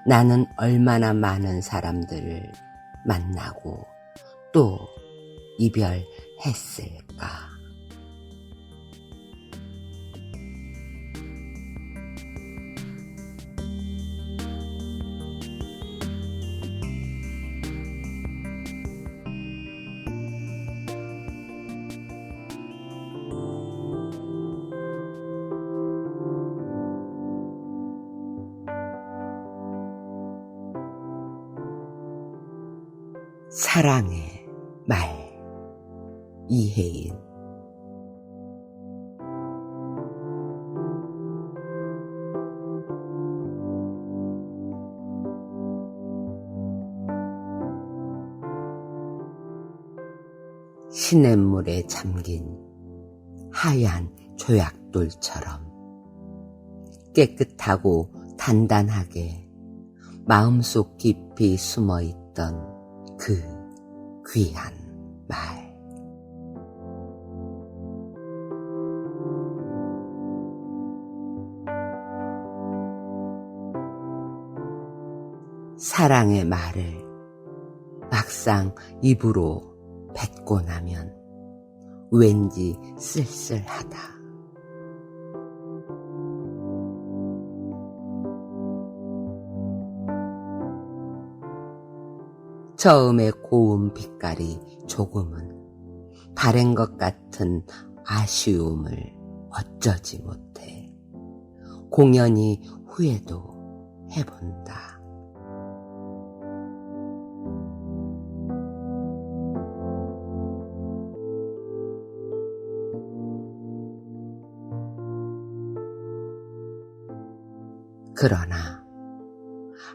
나는 얼마나 많은 사람들을 만나고 또 이별했을까. 사랑의 말. 이혜인. 시냇물에 잠긴 하얀 조약돌처럼 깨끗하고 단단하게 마음속 깊이 숨어있던 그 귀한 말. 사랑의 말을 막상 입으로 뱉고 나면 왠지 쓸쓸하다. 처음에 고운 빛깔이 조금은 바랜 것 같은 아쉬움을 어쩌지 못해 공연히 후회도 해본다. 그러나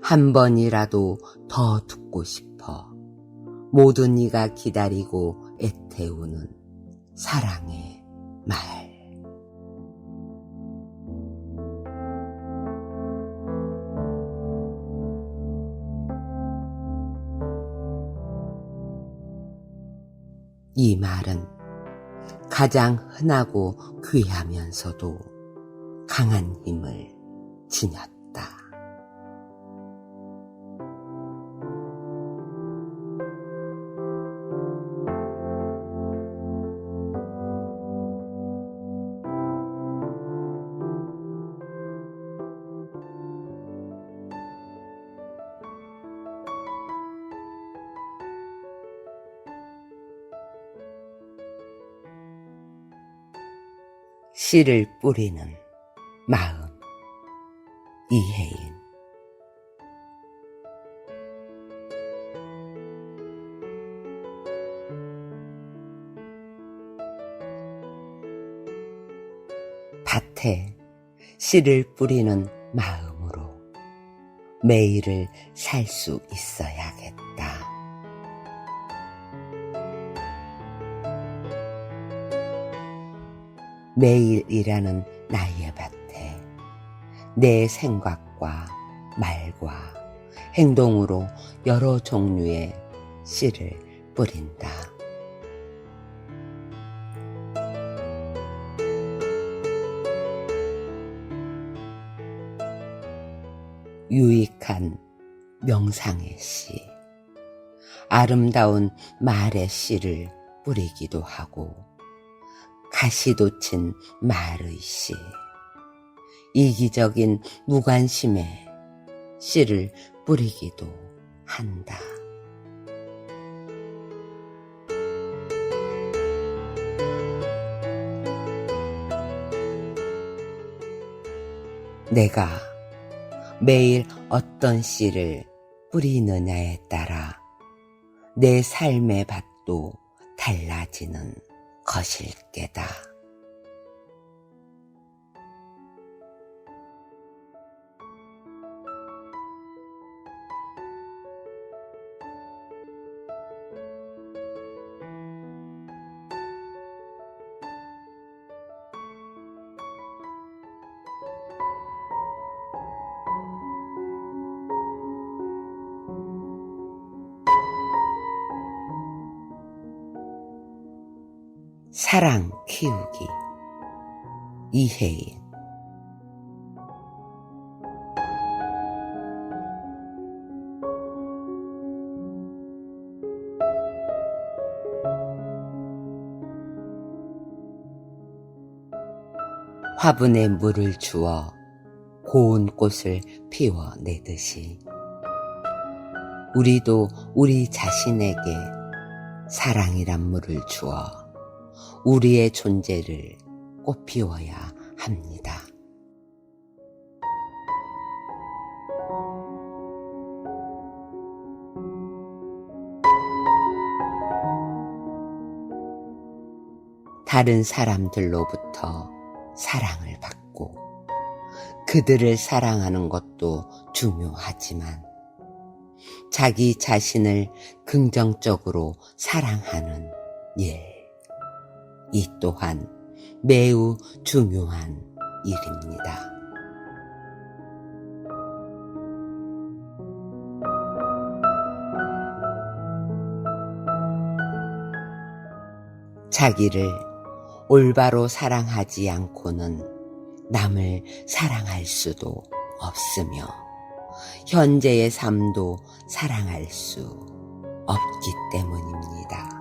한 번이라도 더 듣고 싶어 모든 이가 기다리고 애태우는 사랑의 말. 이 말은 가장 흔하고 귀하면서도 강한 힘을 지녔다. 씨를 뿌리는 마음. 이혜인. 밭에 씨를 뿌리는 마음으로 매일을 살 수 있어야겠다. 매일 일하는 나의 밭에 내 생각과 말과 행동으로 여러 종류의 씨를 뿌린다. 유익한 명상의 씨, 아름다운 말의 씨를 뿌리기도 하고 가시돋친 말의 씨, 이기적인 무관심의 씨를 뿌리기도 한다. 내가 매일 어떤 씨를 뿌리느냐에 따라 내 삶의 밭도 달라지는 것일 게다. 사랑 키우기. 이혜인. 화분에 물을 주어 고운 꽃을 피워내듯이 우리도 우리 자신에게 사랑이란 물을 주어 우리의 존재를 꽃피워야 합니다. 다른 사람들로부터 사랑을 받고 그들을 사랑하는 것도 중요하지만 자기 자신을 긍정적으로 사랑하는 일, 이 또한 매우 중요한 일입니다. 자기를 올바로 사랑하지 않고는 남을 사랑할 수도 없으며 현재의 삶도 사랑할 수 없기 때문입니다.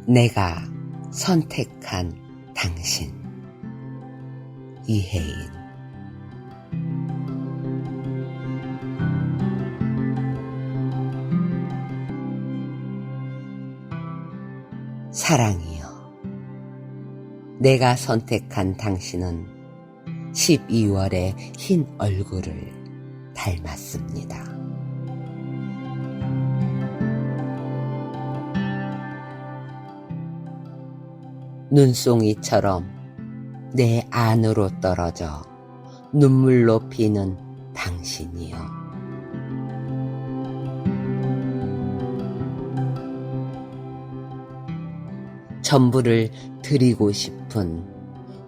내가 선택한 당신. 이혜인. 사랑이여, 내가 선택한 당신은 12월의 흰 얼굴을 닮았습니다. 눈송이처럼 내 안으로 떨어져 눈물로 피는 당신이여. 전부를 드리고 싶은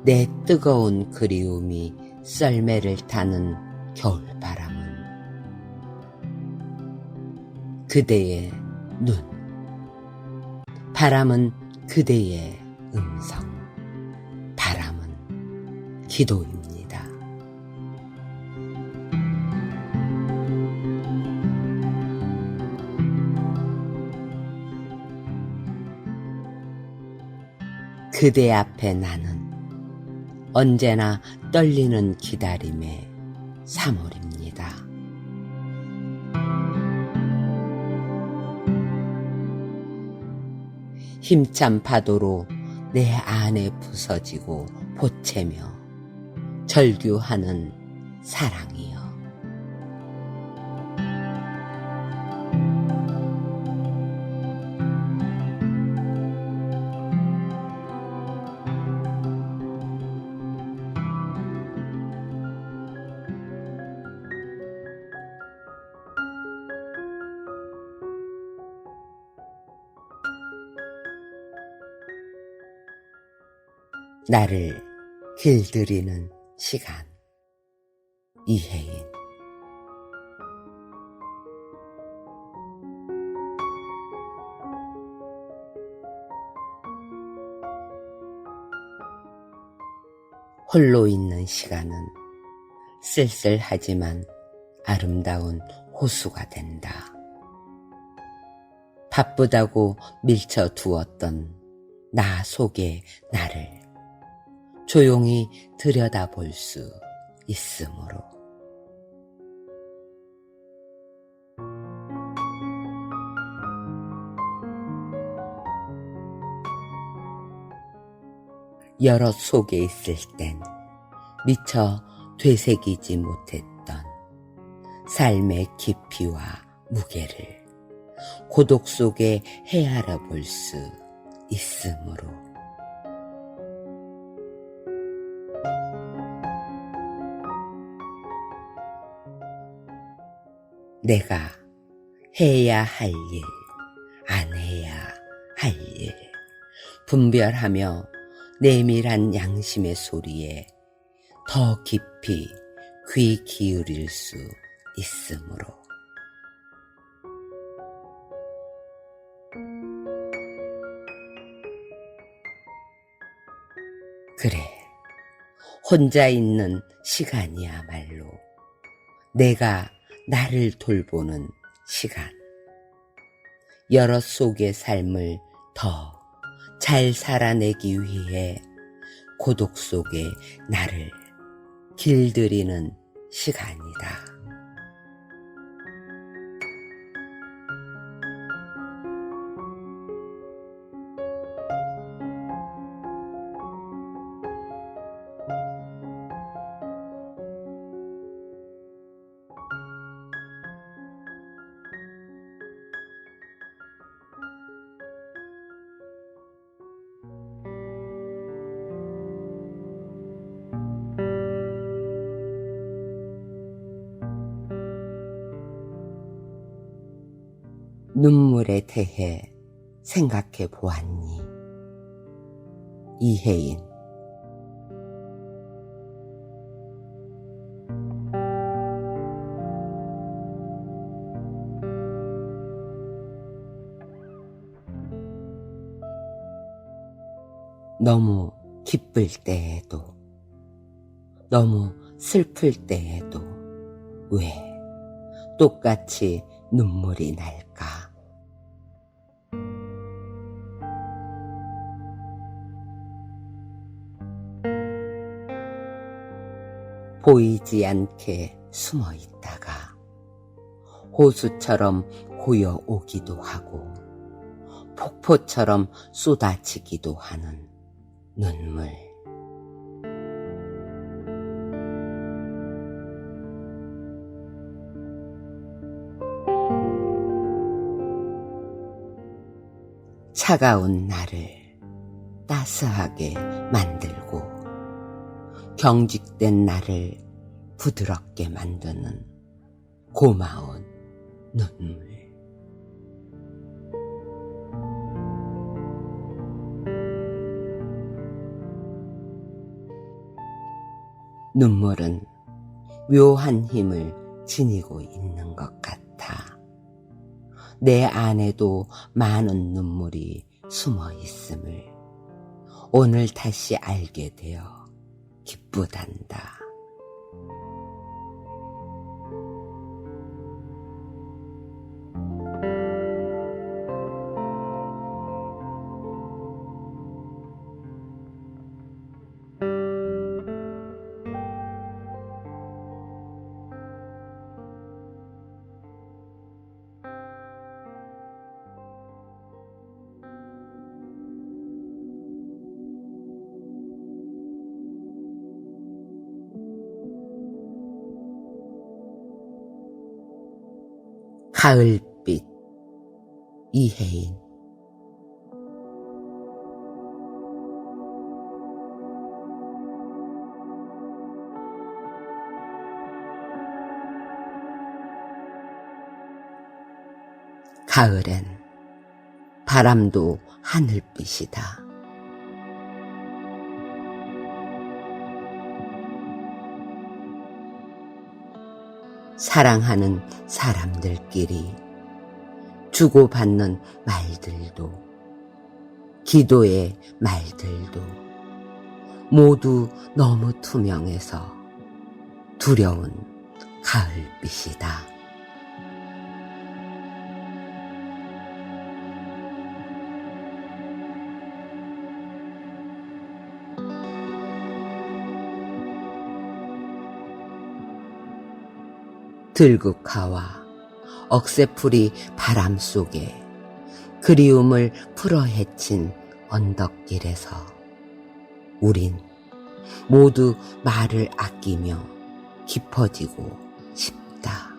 내 뜨거운 그리움이 썰매를 타는 겨울바람은 그대의 눈, 바람은 그대의 음성, 바람은 기도입니다. 그대 앞에 나는 언제나 떨리는 기다림의 3월입니다. 힘찬 파도로 내 안에 부서지고 보채며 절규하는 사랑이여. 나를 길들이는 시간. 이혜인. 홀로 있는 시간은 쓸쓸하지만 아름다운 호수가 된다. 바쁘다고 밀쳐두었던 나 속의 나를 조용히 들여다볼 수 있으므로. 여럿 속에 있을 땐 미처 되새기지 못했던 삶의 깊이와 무게를 고독 속에 헤아려 볼 수 있으므로. 내가 해야 할 일, 안 해야 할 일, 분별하며 내밀한 양심의 소리에 더 깊이 귀 기울일 수 있으므로. 그래, 혼자 있는 시간이야말로 내가 나를 돌보는 시간. 여럿 속의 삶을 더 잘 살아내기 위해 고독 속에 나를 길들이는 시간이다. 눈물에 대해 생각해 보았니? 이혜인. 너무 기쁠 때에도, 너무 슬플 때에도 왜 똑같이 눈물이 날까? 보이지 않게 숨어 있다가 호수처럼 고여 오기도 하고 폭포처럼 쏟아지기도 하는 눈물. 차가운 나를 따스하게 만들고 경직된 나를 부드럽게 만드는 고마운 눈물. 눈물은 묘한 힘을 지니고 있는 것 같아. 내 안에도 많은 눈물이 숨어 있음을 오늘 다시 알게 되어 기쁘단다. 가을빛. 이혜인. 가을엔 바람도 하늘빛이다. 사랑하는 사람들끼리 주고받는 말들도, 기도의 말들도 모두 너무 투명해서 두려운 가을빛이다. 들국화와 억새풀이 바람 속에 그리움을 풀어헤친 언덕길에서 우린 모두 말을 아끼며 깊어지고 싶다.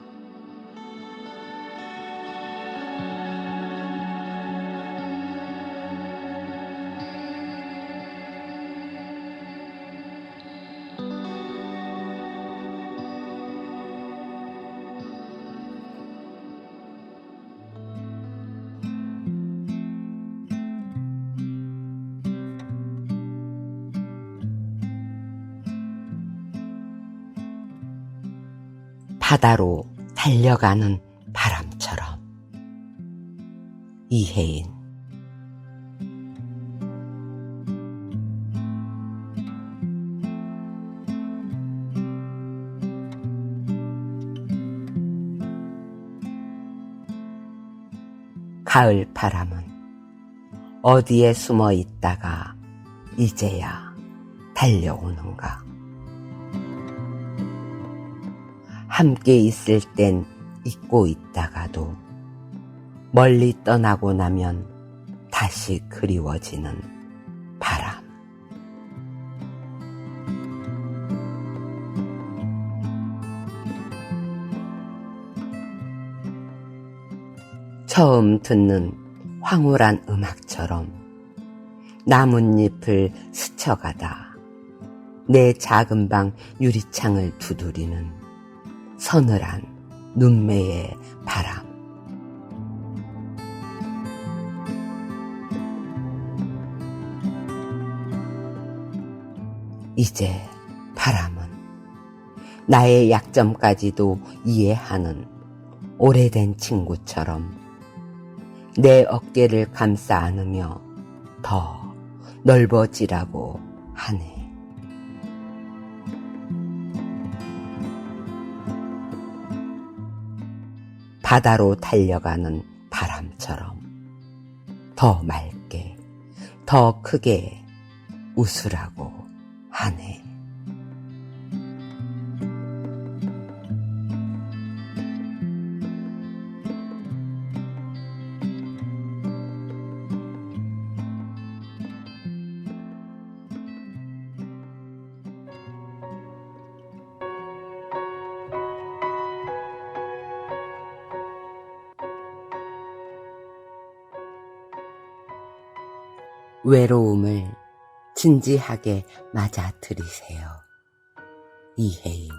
바다로 달려가는 바람처럼. 이혜인. 가을 바람은 어디에 숨어 있다가 이제야 달려오는가. 함께 있을 땐 잊고 있다가도 멀리 떠나고 나면 다시 그리워지는 바람. 처음 듣는 황홀한 음악처럼 나뭇잎을 스쳐가다 내 작은 방 유리창을 두드리는 서늘한 눈매의 바람. 이제 바람은 나의 약점까지도 이해하는 오래된 친구처럼 내 어깨를 감싸 안으며 더 넓어지라고 하네. 바다로 달려가는 바람처럼 더 맑게, 더 크게 웃으라고 하네. 외로움을 진지하게 맞아들이세요. 이혜인.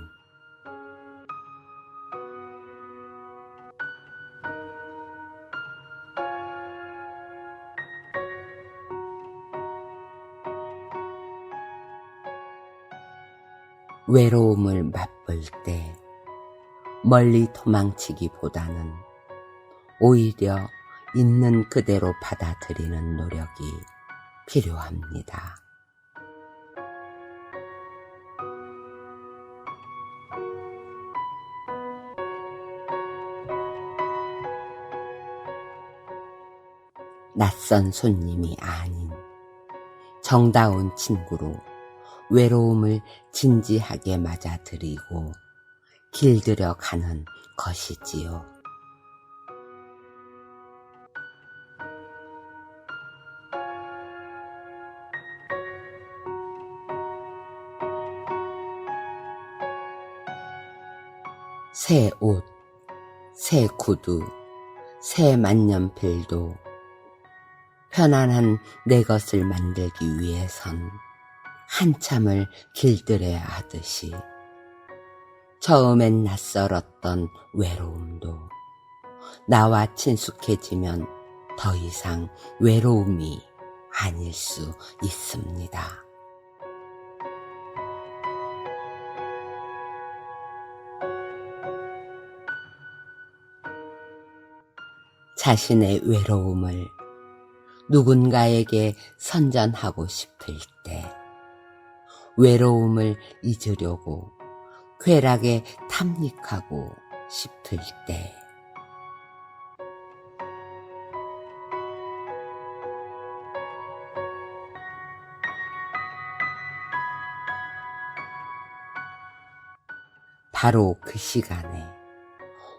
외로움을 맛볼 때 멀리 도망치기보다는 오히려 있는 그대로 받아들이는 노력이 필요합니다. 낯선 손님이 아닌 정다운 친구로 외로움을 진지하게 맞아들이고 길들여 가는 것이지요. 새 옷, 새 구두, 새 만년필도 편안한 내 것을 만들기 위해선 한참을 길들여야 하듯이 처음엔 낯설었던 외로움도 나와 친숙해지면 더 이상 외로움이 아닐 수 있습니다. 자신의 외로움을 누군가에게 선전하고 싶을 때, 외로움을 잊으려고 쾌락에 탐닉하고 싶을 때, 바로 그 시간에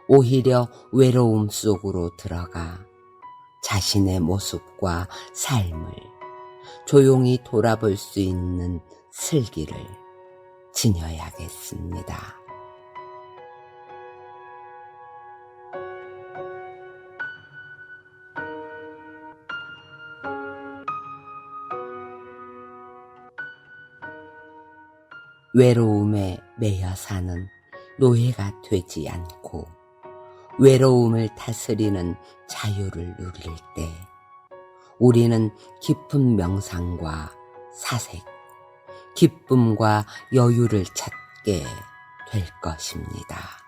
오히려 외로움 속으로 들어가 자신의 모습과 삶을 조용히 돌아볼 수 있는 슬기를 지녀야겠습니다. 외로움에 매여 사는 노예가 되지 않고 외로움을 다스리는 자유를 누릴 때 우리는 깊은 명상과 사색, 기쁨과 여유를 찾게 될 것입니다.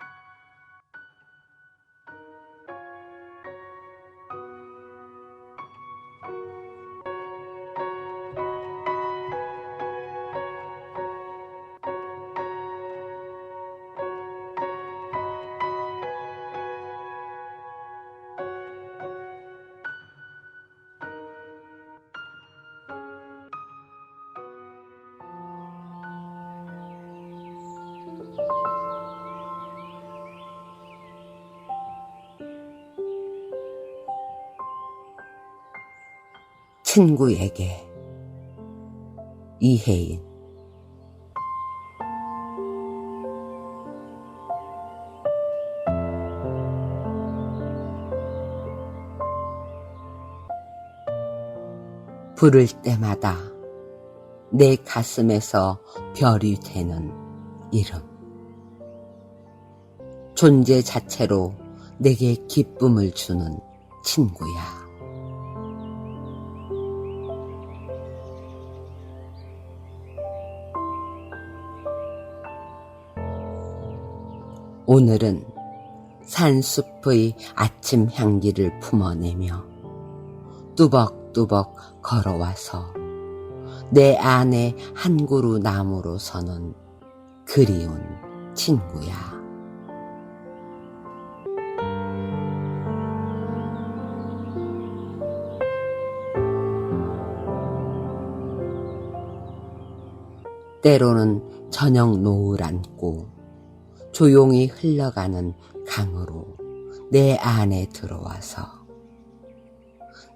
친구에게. 이혜인. 부를 때마다 내 가슴에서 별이 되는 이름. 존재 자체로 내게 기쁨을 주는 친구야. 오늘은 산숲의 아침 향기를 품어내며 뚜벅뚜벅 걸어와서 내 안에 한 그루 나무로 서는 그리운 친구야. 때로는 저녁 노을 안고 조용히 흘러가는 강으로 내 안에 들어와서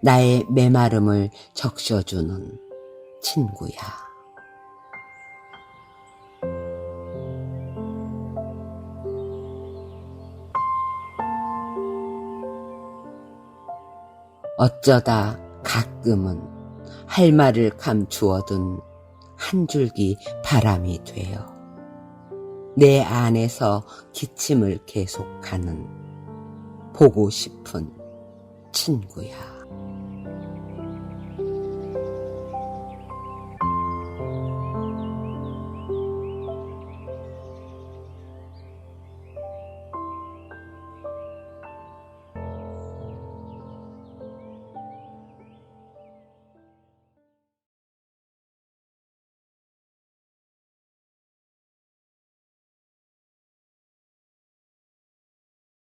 나의 메마름을 적셔주는 친구야. 어쩌다 가끔은 할 말을 감추어둔 한 줄기 바람이 되어 내 안에서 기침을 계속하는 보고 싶은 친구야.